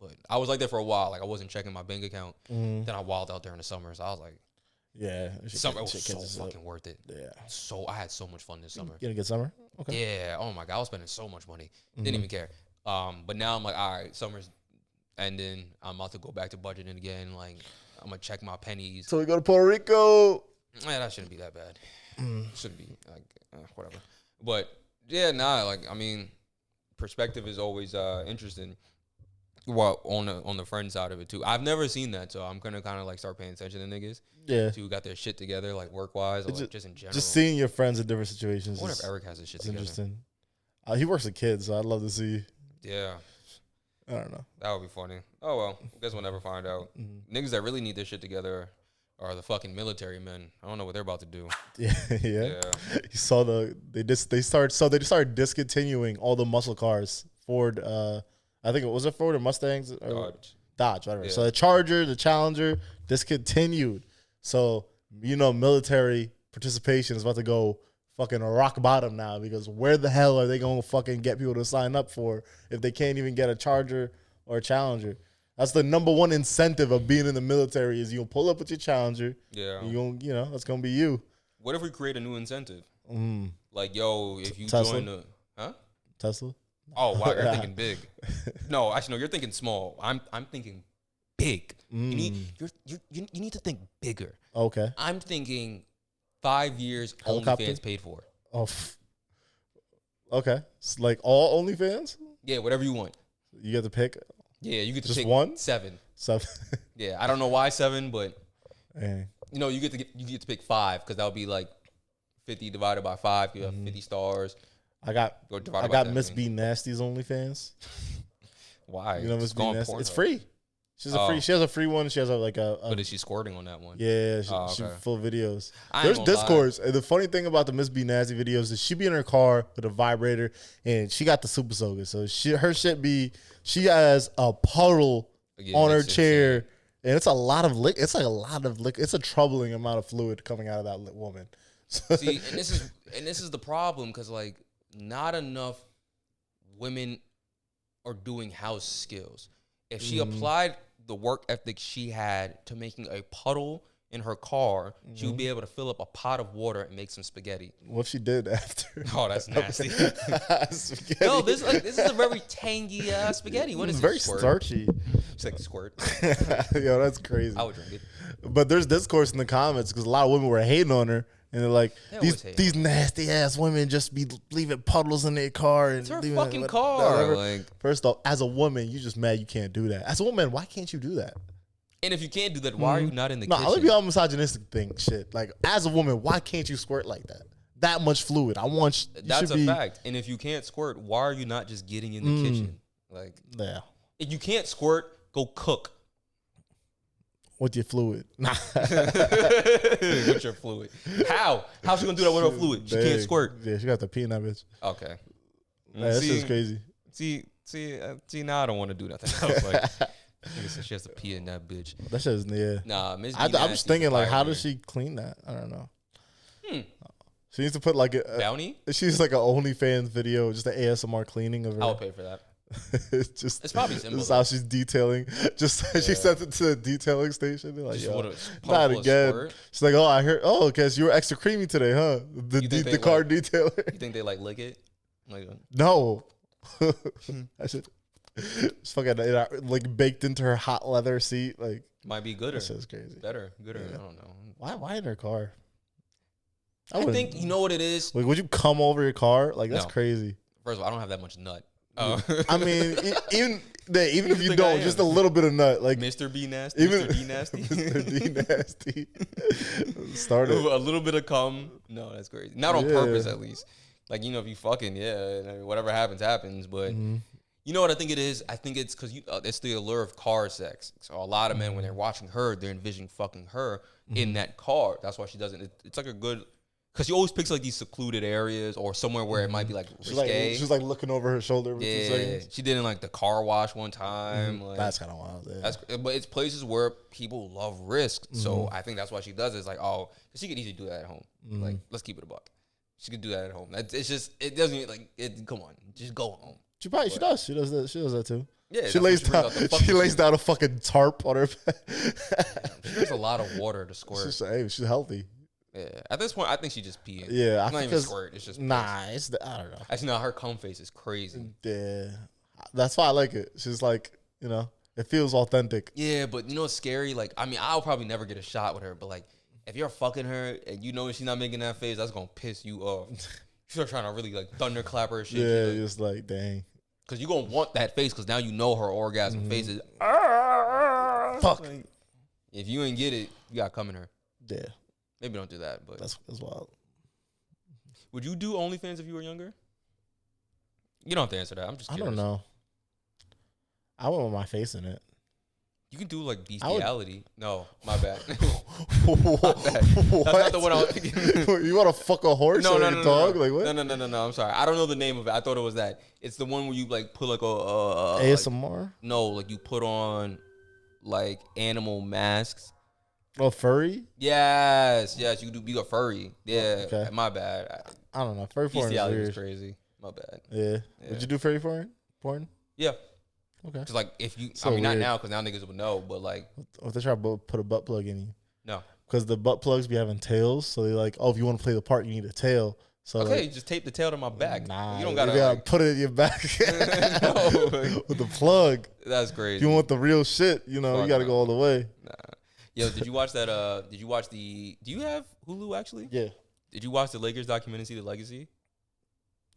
But I was like that for a while. Like I wasn't checking my bank account. Then I wilded out during the summer, so I was like, summer was so fucking worth it. Yeah, I had so much fun this summer. You had a good summer? Okay. Yeah. Oh my god, I was spending so much money. Didn't even care. But now I'm like, all right, summer's ending. I'm about to go back to budgeting again. Like I'm gonna check my pennies. So we go to Puerto Rico. Yeah, that shouldn't be that bad. Shouldn't be like whatever. But yeah, like I mean, perspective is always interesting. Well, on the friend side of it too. I've never seen that, so I'm gonna kind of like start paying attention to niggas. Yeah. Who got their shit together, like work wise, or like just in general. Just seeing your friends in different situations. I wonder if Eric has his shit together. Interesting. He works with kids, so I'd love to see. Yeah. I don't know. That would be funny. Oh well, I guess we'll never find out. Niggas that really need their shit together are the fucking military men. I don't know what they're about to do. Yeah. You saw they started discontinuing all the muscle cars. Ford, I think it was Ford or Mustangs or Dodge, whatever. Yeah. So the Charger, the Challenger discontinued. So military participation is about to go fucking rock bottom now, because where the hell are they going to fucking get people to sign up for if they can't even get a Charger or a Challenger? That's the number one incentive of being in the military, is you'll pull up with your Challenger. Yeah. That's going to be you. What if we create a new incentive? Like, yo, if you Tesla? join the Tesla? Oh, wow, you're thinking big. No, actually, no, you're thinking small. I'm thinking big. You need to think bigger. Okay. I'm thinking 5 years OnlyFans paid for. Oh, okay. It's like all OnlyFans? Yeah, whatever you want. You get to pick? Yeah, you get to just pick one? 7. 7. Yeah, I don't know why 7, but Dang. you get to pick 5, because that would be like 50 divided by 5. You have 50 stars. I got Miss B Nasty's OnlyFans. Why? Miss B Nasty? It's free. She has a free one. She has But is she squirting on that one? Yeah, she full videos. There's discourse. And the funny thing about the Miss B Nasty videos is she be in her car with a vibrator, and she got the super soaker. So she has a puddle on her chair, and it's a lot of liquid. It's like a lot of liquid. It's a troubling amount of fluid coming out of that woman. See, and this is the problem, because like not enough women are doing house skills. If she applied the work ethic she had to making a puddle in her car, she would be able to fill up a pot of water and make some spaghetti. What if she did after? Oh, that's nasty. No, this is a very tangy spaghetti. What is it? Very starchy. It's like squirt. Yo, that's crazy. I would drink it. But there's discourse in the comments because a lot of women were hating on her. And they're like, these nasty ass women just be leaving puddles in their car. And it's her fucking car. Like, first off, as a woman, you just mad you can't do that. As a woman, why can't you do that? And if you can't do that, why are you not in the kitchen? No, let me be all misogynistic thing shit. Like, as a woman, why can't you squirt like that? That much fluid. That's a fact. And if you can't squirt, why are you not just getting in the kitchen? Like, yeah. If you can't squirt, go cook. With your fluid. With your fluid. How's she gonna do that with her fluid? She can't squirt. Yeah, she got to pee in that bitch. Okay. That shit's crazy. See, now I don't want to do nothing else. Like, she has to pee in that bitch. That shit is, yeah. Nah, Miss I'm just thinking, like, how does she clean that? I don't know. She needs to put, like, a bounty? She's like an OnlyFans video, just an ASMR cleaning of her. I'll pay for that. It's probably simple. This is how she's detailing. She sent it to the detailing station. They're like, not again. She's like, I heard. Oh, because you were extra creamy today, huh? The car detailer. You think they like lick it? Like, no. I should. It's fucking like baked into her hot leather seat. Like, might be gooder. This is crazy. Gooder. Yeah. I don't know. Why in her car? I think you know what it is. Like, would you come over your car? Like, that's crazy. First of all, I don't have that much nut. I mean, even if you don't, just a little bit of nut, like Mr. B Nasty, Mr. D Nasty, Mr. D Nasty. Started a little bit of cum. No, that's crazy. Not on purpose, at least. Like, if you fucking whatever happens. But you know what I think it is? I think it's because it's the allure of car sex. So a lot of men, when they're watching her, they're envisioning fucking her in that car. That's why she doesn't. It's like a good. Because she always picks like these secluded areas or somewhere where it might be like risque. She's like looking over her shoulder every 2 seconds. She did in like the car wash one time. Like, that's kind of wild. Yeah. But it's places where people love risk. So I think that's why she does it. It's like, because she could easily do that at home. Like, let's keep it a buck. She could do that at home. It's just, it doesn't like, come on, just go home. She does. She does that. She does that too. Yeah, she lays down a fucking tarp on her bed. There's a lot of water to squirt. She's healthy. Yeah. At this point, I think she just peeing. Yeah, it's not even squirt. It's just I don't know. Actually, no, her cum face is crazy. Yeah, that's why I like it. She's like, it feels authentic. Yeah, but what's scary? Like, I mean, I'll probably never get a shot with her, but like, if you're fucking her and she's not making that face, that's gonna piss you off. She's trying to really like thunderclap her shit. Yeah, just like, dang. Because you're going to want that face because now you know her orgasm face is. Fuck. Like, if you ain't get it, you got to come in her. Yeah. Maybe don't do that, but. That's wild. Would you do OnlyFans if you were younger? You don't have to answer that. I'm just curious. I don't know. I want my face in it. You can do like bestiality. No, my bad. What? That's not the one I was thinking. You want to fuck a horse or a dog? No. Like what? No. I'm sorry. I don't know the name of it. I thought it was that. It's the one where you like put like a ASMR. Like, no, like you put on like animal masks. Oh, furry? Yes. You can be a furry. Yeah. Okay. My bad. I don't know. Furry porn is weird. Crazy. My bad. Yeah. Would you do furry porn? Yeah. Okay. Because like if you, So I mean weird. not now because now niggas would know, but like. If they try to put a butt plug in you? No. Because the butt plugs be having tails, so they like, oh, if you want to play the part, you need a tail. So okay, like, just tape the tail to my back. Nah, you don't gotta gotta put it in your back No, like, with the plug. That's crazy. If you want the real shit, you gotta go all the way. Nah. Yo, did you watch that? Did you watch the? Do you have Hulu actually? Yeah. Did you watch the Lakers documentary, The Legacy?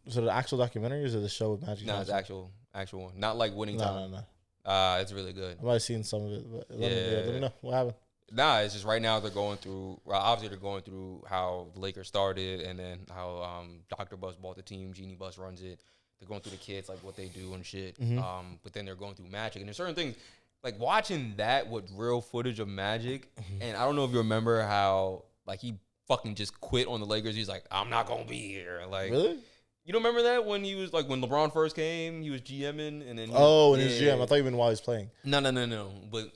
So the actual documentary or is it the show with Magic No, Johnson? it's actual one. Not like Winning Time. No. It's really good. I might have seen some of it, but let me know what happened. Nah, it's just right now they're going through. Well, obviously they're going through how the Lakers started, and then how Dr. Bus bought the team, Genie Bus runs it. They're going through the kids, like what they do and shit. Mm-hmm. But then they're going through Magic, and there's certain things like watching that with real footage of Magic. Mm-hmm. And I don't know if you remember how like he fucking just quit on the Lakers. He's like, I'm not gonna be here. Like, Really? you don't remember that when he was like when LeBron first came, he was GMing, and then In his GM. I thought you meant while he was playing. No. But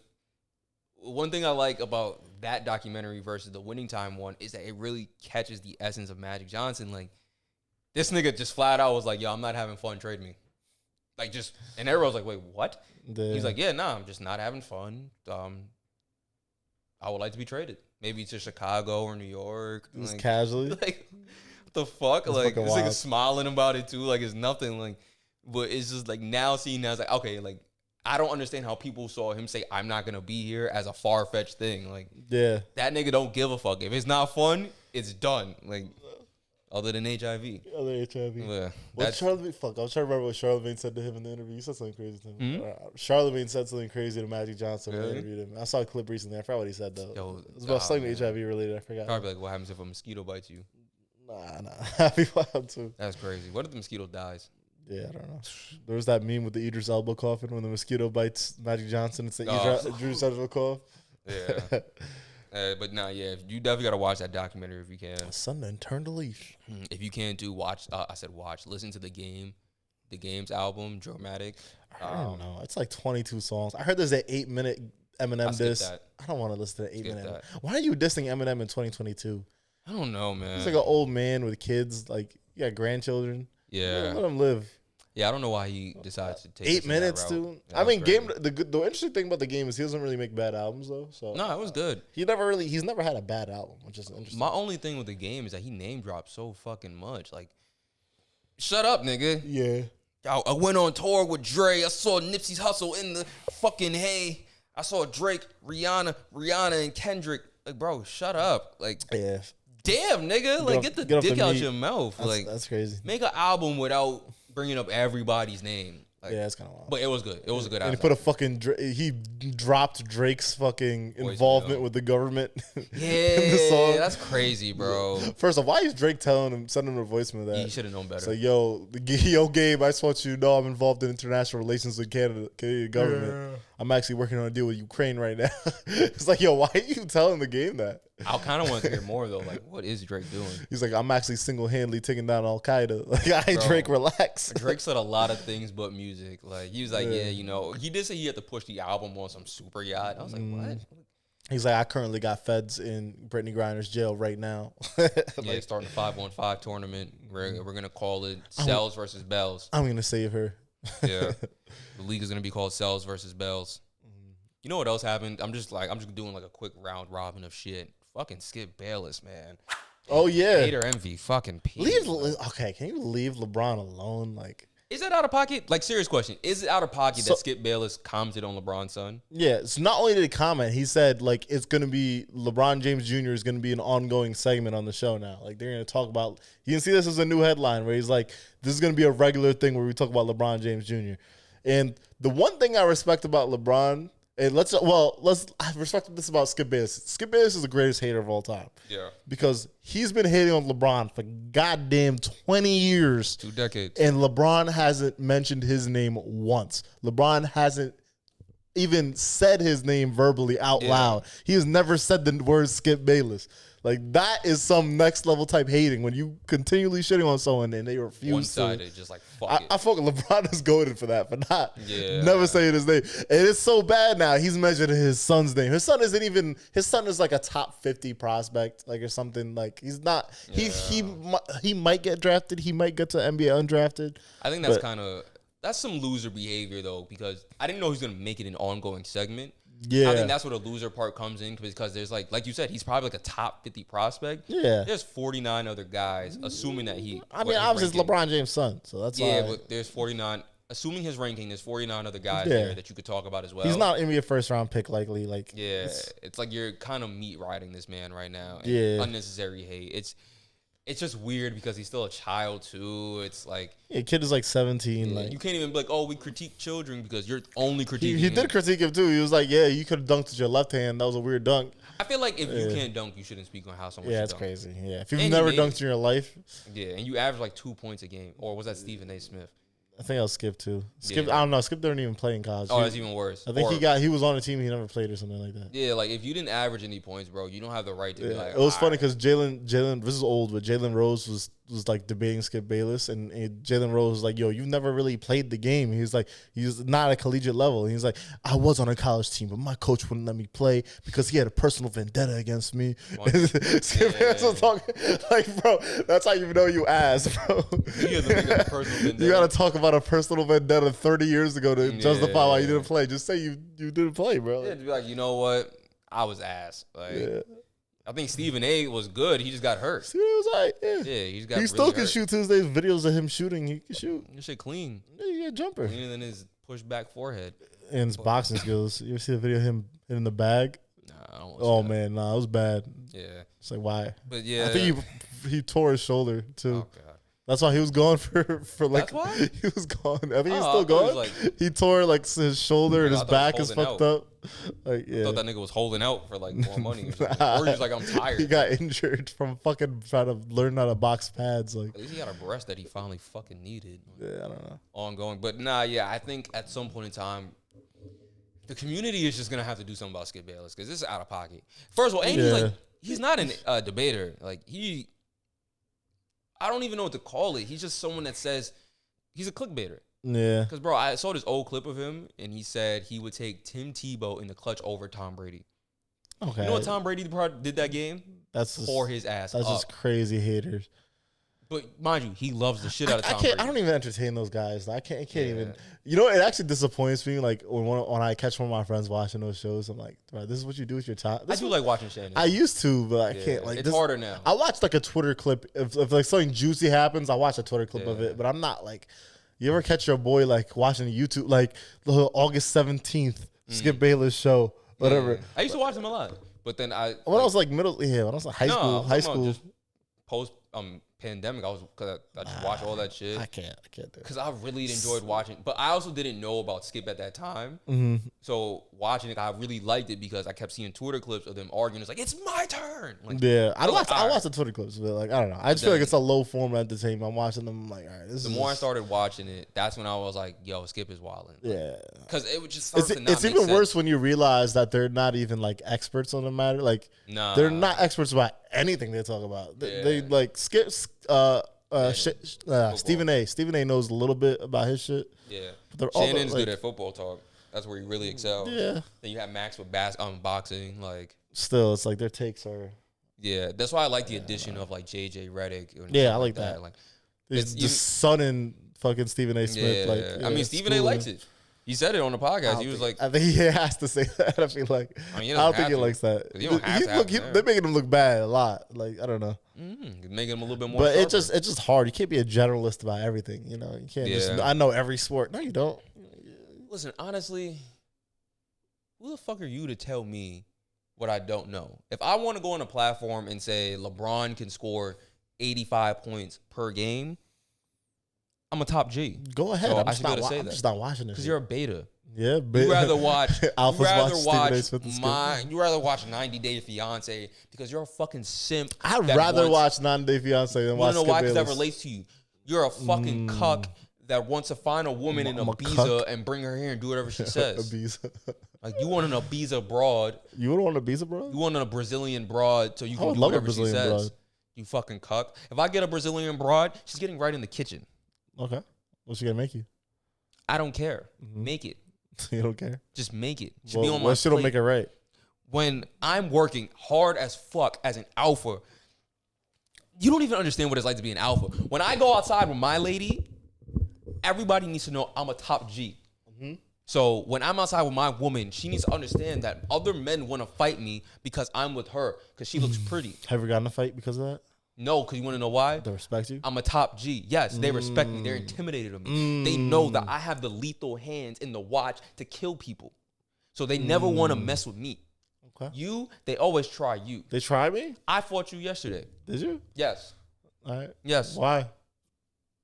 one thing I like about that documentary versus the Winning Time one is that it really catches the essence of Magic Johnson. Like, this nigga just flat out was like, yo, I'm not having fun, trade me. Like, just, and everyone's like, wait, what? He's like, yeah, nah, I'm just not having fun. I would like to be traded. Maybe to Chicago or New York. Just like, casually. Like, what the fuck? That's like, fucking this wild. nigga's smiling about it too. Like, it's nothing. Like, but it's just like now seeing that, it's like, okay, like, I don't understand how people saw him say, I'm not going to be here as a far-fetched thing. Like, Yeah. that nigga don't give a fuck. If it's not fun, it's done. Like, other than HIV. Other HIV. Yeah, What Charlemagne? Fuck, I was trying to remember what Charlemagne said to him in the interview. He said something crazy to him. Mm-hmm. Charlemagne said something crazy to Magic Johnson when Really? I interviewed him. I saw a clip recently. I forgot what he said though. Yo, it was about something HIV related. I forgot. Probably like, what happens if a mosquito bites you? Nah. I'd be wild too. That's crazy. What if the mosquito dies? Yeah, I don't know. There was that meme with the Idris Elba coffin when the mosquito bites Magic Johnson. It's the Idris Elba cough. Yeah. But nah, yeah, you definitely got to watch that documentary if you can. Sunday and turn the leaf. If you can't do watch, I said watch. Listen to the Game's album, Dramatic. I don't know. It's like 22 songs. I heard there's an 8-minute Eminem diss. That. I don't want to listen to the 8-minute. that. Why are you dissing Eminem in 2022? I don't know, man. He's like an old man with kids. Like, you got grandchildren. Yeah. Let him live. Yeah, I don't know why he decides to take 8 minutes, dude. I mean, crazy. the interesting thing about the game is he doesn't really make bad albums, though. So No, it was good. he's never had a bad album, which is interesting. My only thing with the game is that he name drops so fucking much. Like, shut up, nigga. Yeah. I went on tour with Dre. I saw Nipsey's Hustle in the fucking hay. I saw Drake, Rihanna, and Kendrick. Like, bro, shut up. Like, Yeah. damn, nigga. Like, get the get off dick the out meat. your mouth. Like, That's crazy. make an album without bringing up everybody's name. Like, Yeah, that's kind of wild. but it was good. It was a good And he album. put a fucking he dropped Drake's fucking Voice involvement note. with the government. Yeah, in the song. that's crazy, bro. First off, why is Drake sending him a voicemail that? He should have known better. So yo, Gabe, I just want you to know I'm involved in international relations with Canadian government. Yeah. I'm actually working on a deal with Ukraine right now. It's like, yo, why are you telling the game that? I kind of want to hear more though. Like, what is Drake doing? He's like, I'm actually single-handedly taking down Al Qaeda. Like, Bro, Drake, relax. Drake said a lot of things but music. Like, he was like, yeah, you know, he did say he had to push the album on some super yacht. I was like, what? He's like, I currently got feds in Brittany Griner's jail right now. Yeah, starting the 5-on-5 tournament. We're gonna call it Cells versus Bells. I'm gonna save her. Yeah, the league is gonna be called Cells versus Bells. You know what else happened? I'm just doing like a quick round robin of shit. Fucking Skip Bayless, man. Oh yeah. Hater envy, fucking P. Okay, can you leave LeBron alone? Like, Is that out of pocket? Like, serious question. Is it out of pocket that Skip Bayless commented on LeBron's son? Yeah. So not only did he comment, he said, like, it's going to be LeBron James Jr. is going to be an ongoing segment on the show now. Like, they're going to talk about, you can see this as a new headline where he's like, this is going to be a regular thing where we talk about LeBron James Jr. And the one thing I respect about LeBron, and I respect this about Skip Bayless. Skip Bayless is the greatest hater of all time. Yeah. Because he's been hating on LeBron for goddamn 20 years. 2 decades. And LeBron hasn't mentioned his name once. LeBron hasn't even said his name verbally out loud. He has never said the word Skip Bayless. Like, that is some next level type hating when you continually shitting on someone and they refuse one-sided, just like, fuck it. I feel like LeBron is goated for that, but not never saying his name. And it's so bad now. He's mentioning his son's name. His son is like a top 50 prospect, like, or something. Like, he's not, he might get drafted. He might get to NBA undrafted. I think that's some loser behavior, though, because I didn't know he was going to make it an ongoing segment. Yeah. I think that's where the loser part comes in because there's like you said, he's probably like a top 50 prospect. Yeah. There's 49 other guys, assuming that obviously it's LeBron James' son, so that's why. Yeah, but there's 49, assuming his ranking, there's 49 other guys there that you could talk about as well. He's not going to be a first round pick likely. Like, it's like you're kind of meat riding this man right now. And unnecessary hate. It's just weird because he's still a child too. It's like kid is like 17. Like, you can't even be like, oh, we critique children because you're only critiquing. He did critique him too. He was like, yeah, you could have dunked with your left hand. That was a weird dunk. I feel like if you can't dunk, you shouldn't speak on how someone. Yeah, it's crazy. Yeah, if you've never dunked in your life. Yeah, and you average like 2 points a game, or was that Stephen A. Smith? I think I'll Skip too. Skip, I don't know. Skip didn't even play in college. Oh, that's even worse. I think he was on a team he never played or something like that. Yeah, like if you didn't average any points, bro, you don't have the right to be like. It was funny because Jalen, this is old, but Jalen Rose was like debating Skip Bayless, and Jalen Rose was like, "Yo, you've never really played the game." He's like, he's not at a collegiate level. And he's like, "I was on a college team, but my coach wouldn't let me play because he had a personal vendetta against me." Skip Bayless was talking like, bro, that's how you know you ass, bro. You got to talk about a personal vendetta 30 years ago to justify why you didn't play. Just say you didn't play, bro. Yeah, to be like, you know what, I was ass. Like, I think Stephen A. was good. He just got hurt. Stephen A. was like, he just got. He still can shoot to this day. Videos of him shooting, he can shoot. This shit clean. Yeah, he got a jumper. Cleaner than his pushback forehead. And his boxing skills. You ever see the video of him in the bag? Nah, I don't. Oh man, nah, it was bad. Yeah. It's like why? But yeah, I think he tore his shoulder too. Oh god. That's why he was gone for like. That's why? He was gone. I think he's still gone. He tore like his shoulder and his back is fucked up. Like, I thought that nigga was holding out for like more money, or he's like, I'm tired. He got injured from fucking trying to learn how to box pads. Like, at least he got a breast that he finally fucking needed. Yeah, I don't know. Ongoing, but I think at some point in time, the community is just gonna have to do something about Skip Bayless because this is out of pocket. First of all, and he's not a debater. Like I don't even know what to call it. He's just someone that says he's a clickbaiter. Yeah. Because, bro, I saw this old clip of him, and he said he would take Tim Tebow in the clutch over Tom Brady. Okay. You know what Tom Brady did that game? Tore his ass That's up. just crazy haters. But mind you, he loves the shit out of Tom Brady. I don't even entertain those guys. I can't even. You know, it actually disappoints me. Like when I catch one of my friends watching those shows, I'm like, bro, this is what you do with your time. I do like watching Shannon. I used to, but I can't. Like, it's harder now. I watch like a Twitter clip. If like something juicy happens, I watch a Twitter clip of it. But I'm not like. You ever catch your boy like watching YouTube like the August 17th Skip Bayless show, whatever? I used to watch him a lot, but then I I was like when I was like high school, just post pandemic, I just watch all that shit. I can't do it. Because I really enjoyed watching, but I also didn't know about Skip at that time. So watching it, I really liked it because I kept seeing Twitter clips of them arguing. It's like, it's my turn. Like, I watched the Twitter clips, but like I don't know. I just feel like it's a low form entertainment. I'm watching them. I'm like, all right, the more I started watching it, that's when I was like, yo, Skip is wilding. Yeah, because it would just start to not it's make even sense. worse when you realize that they're not even like experts on the matter. Like, they're not experts about anything they talk about. They like Skip. Stephen A knows a little bit about his shit. Yeah, Shannon's good at football talk. That's where he really excels. Yeah. Then you have Max with boxing. Like, still, it's like their takes are. Yeah, that's why I like the addition of like JJ Redick. Yeah, I like that. Like, it's just son and fucking Stephen A. Smith. Yeah, like, I mean, Stephen A. likes it. He said it on the podcast. He was like, I think he has to say that. I feel like I don't think he likes that. You don't have to they're making him look bad a lot. Like, I don't know. Making them a little bit more. But sharper. it's just hard. You can't be a generalist about everything. You know, you can't just. I know every sport. No, you don't. Listen, honestly, who the fuck are you to tell me what I don't know? If I want to go on a platform and say LeBron can score 85 points per game, I'm a top G. Go ahead. So I'm just not watching this. Because you're a beta. Yeah, you rather watch. You rather watch 90 Day Fiance because you're a fucking simp. I'd rather watch 90 Day Fiance than watch. You know why? Because that relates to you. You're a fucking cuck that wants to find a woman in Ibiza and bring her here and do whatever she says. Ibiza. Like you want an Ibiza broad. You would want an Ibiza broad? You want a Brazilian broad so you can do whatever she says. Broad. You fucking cuck. If I get a Brazilian broad, she's getting right in the kitchen. Okay. What's she gonna make you? I don't care. Make it. You don't care? Just make it. Should be on my plate. She don't make it right. When I'm working hard as fuck as an alpha, you don't even understand what it's like to be an alpha. When I go outside with my lady, everybody needs to know I'm a top G. So when I'm outside with my woman, she needs to understand that other men want to fight me because I'm with her because she looks pretty. Have you gotten a fight because of that? No, because you want to know why? They respect you? I'm a top G. Yes, they respect me. They're intimidated of me. They know that I have the lethal hands in the watch to kill people. So they never want to mess with me. Okay. They always try you. They try me? I fought you yesterday. Did you? Yes. All right. Yes. Why?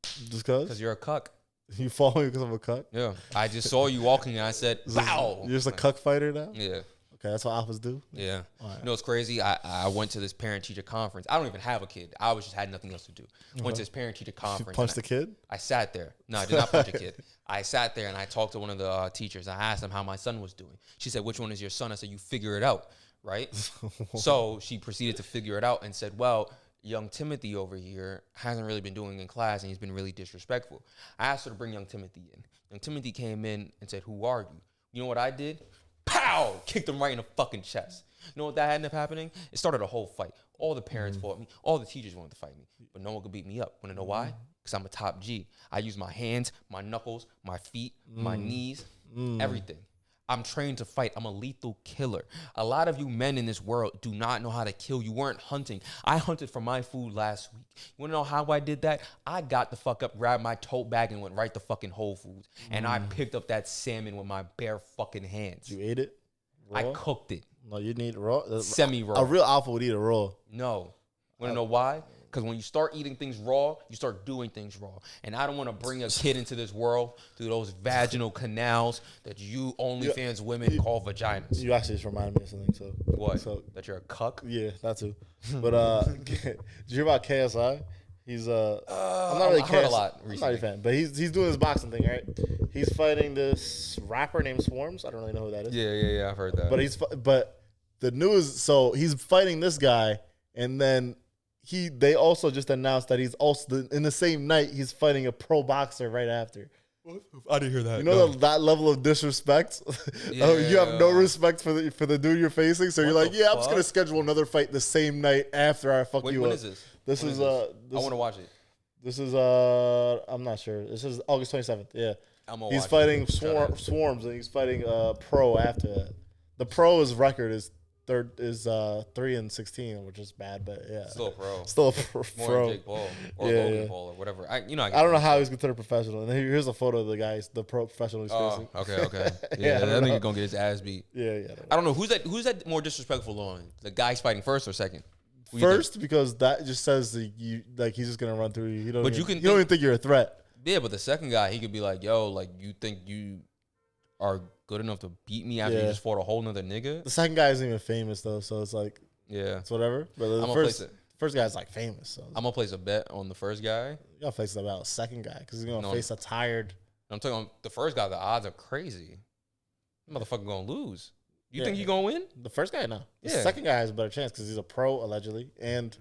Just because? Because you're a cuck. You follow me because I'm a cuck? Yeah. I just saw you walking and I said, "Bow." You're just a cuck fighter now? Yeah. Okay, that's what alphas do? Yeah. Right. You know what's crazy? I went to this parent-teacher conference. I don't even have a kid. I just had nothing else to do. Went to this parent-teacher conference. You punched a kid? I sat there. No, I did not punch a kid. I sat there and I talked to one of the teachers. I asked him how my son was doing. She said, "Which one is your son?" I said, "You figure it out." Right? So she proceeded to figure it out and said, "Well, young Timothy over here hasn't really been doing in class and he's been really disrespectful." I asked her to bring young Timothy in. Young Timothy came in and said, "Who are you?" You know what I did? Pow! Kicked him right in the fucking chest. You know what that ended up happening? It started a whole fight. All the parents fought me. All the teachers wanted to fight me. But no one could beat me up. Want to know why? Because I'm a top G. I use my hands, my knuckles, my feet, my knees, everything. I'm trained to fight. I'm a lethal killer. A lot of you men in this world do not know how to kill. You weren't hunting. I hunted for my food last week. You want to know how I did that? I got the fuck up, grabbed my tote bag, and went right to fucking Whole Foods. And I picked up that salmon with my bare fucking hands. You ate it? Raw? I cooked it. No, you need it raw? Semi-raw. A real alpha would eat it raw. No. Want to know why? Because when you start eating things raw, you start doing things raw. And I don't want to bring a kid into this world through those vaginal canals that you OnlyFans women call vaginas. You actually just reminded me of something. So what? That you're a cuck? Yeah, that too. But did you hear about KSI? He's I'm not really heard a lot recently. I'm not a fan, but he's doing his boxing thing, right? He's fighting this rapper named Swarms. I don't really know who that is. Yeah, I've heard that. But the news. So he's fighting this guy, and then they also just announced that he's also in the same night he's fighting a pro boxer right after. I didn't hear that. You know that level of disrespect. Yeah. You have no respect for the dude you're facing, so you're like, I'm just gonna schedule another fight the same night after I fuck you up. When is this? This is I want to watch it. This is I'm not sure. This is August 27th. Yeah, he's fighting Swarms, and he's fighting pro after that. The pro's record is 3-16, which is bad, but yeah, still a pro. Still a pro. More than Jake Paul or Logan Paul or whatever. I don't know how he's considered professional. And here's a photo of the guy, the pro professional he's facing. Okay. Yeah, that nigga gonna get his ass beat. Yeah. I don't know who's that more disrespectful on, the guy's fighting first or second. First, because that just says that he's just gonna run through you. You don't even think you're a threat. Yeah, but the second guy, he could be like, "Yo, like you think you are good enough to beat me after you just fought a whole nother nigga?" The second guy isn't even famous though, so it's like, it's whatever. But the first guy's like famous. So I'm gonna place a bet on the first guy. You gotta place it about the second guy because he's gonna face a tired. I'm talking about the first guy. The odds are crazy. Motherfucker gonna lose. You think he gonna win? The first guy, no. The second guy has a better chance because he's a pro allegedly, and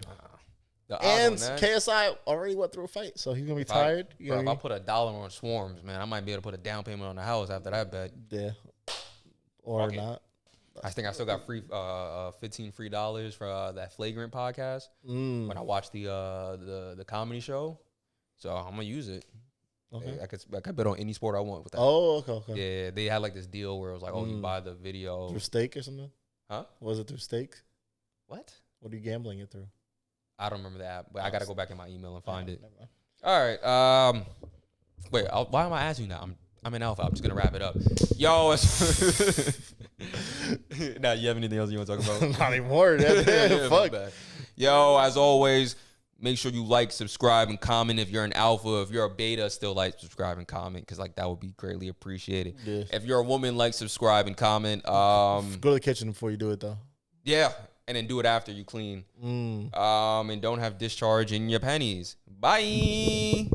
KSI already went through a fight, so he's gonna be tired. If I put $1 on Swarms, man, I might be able to put a down payment on the house after that bet. Yeah, or not. I think I still got $15 free for that Flagrant podcast when I watched the comedy show. So I'm gonna use it. Okay. I could bet on any sport I want with that. Oh, okay. Yeah, they had like this deal where it was like, you buy the video through stake or something. Huh? Was it through stake? What? What are you gambling it through? I don't remember the app, but I gotta go back in my email and find it. Never mind. All right. Wait. Why am I asking you now? I'm in alpha. I'm just gonna wrap it up. Yo. Now, you have anything else you want to talk about? Not anymore. Yeah, fuck. Yo, as always, make sure you like, subscribe, and comment. If you're an alpha, if you're a beta, still like, subscribe, and comment, because like that would be greatly appreciated. Yeah. If you're a woman, like, subscribe, and comment. Go to the kitchen before you do it though. Yeah, and then do it after you clean. And don't have discharge in your panties. Bye.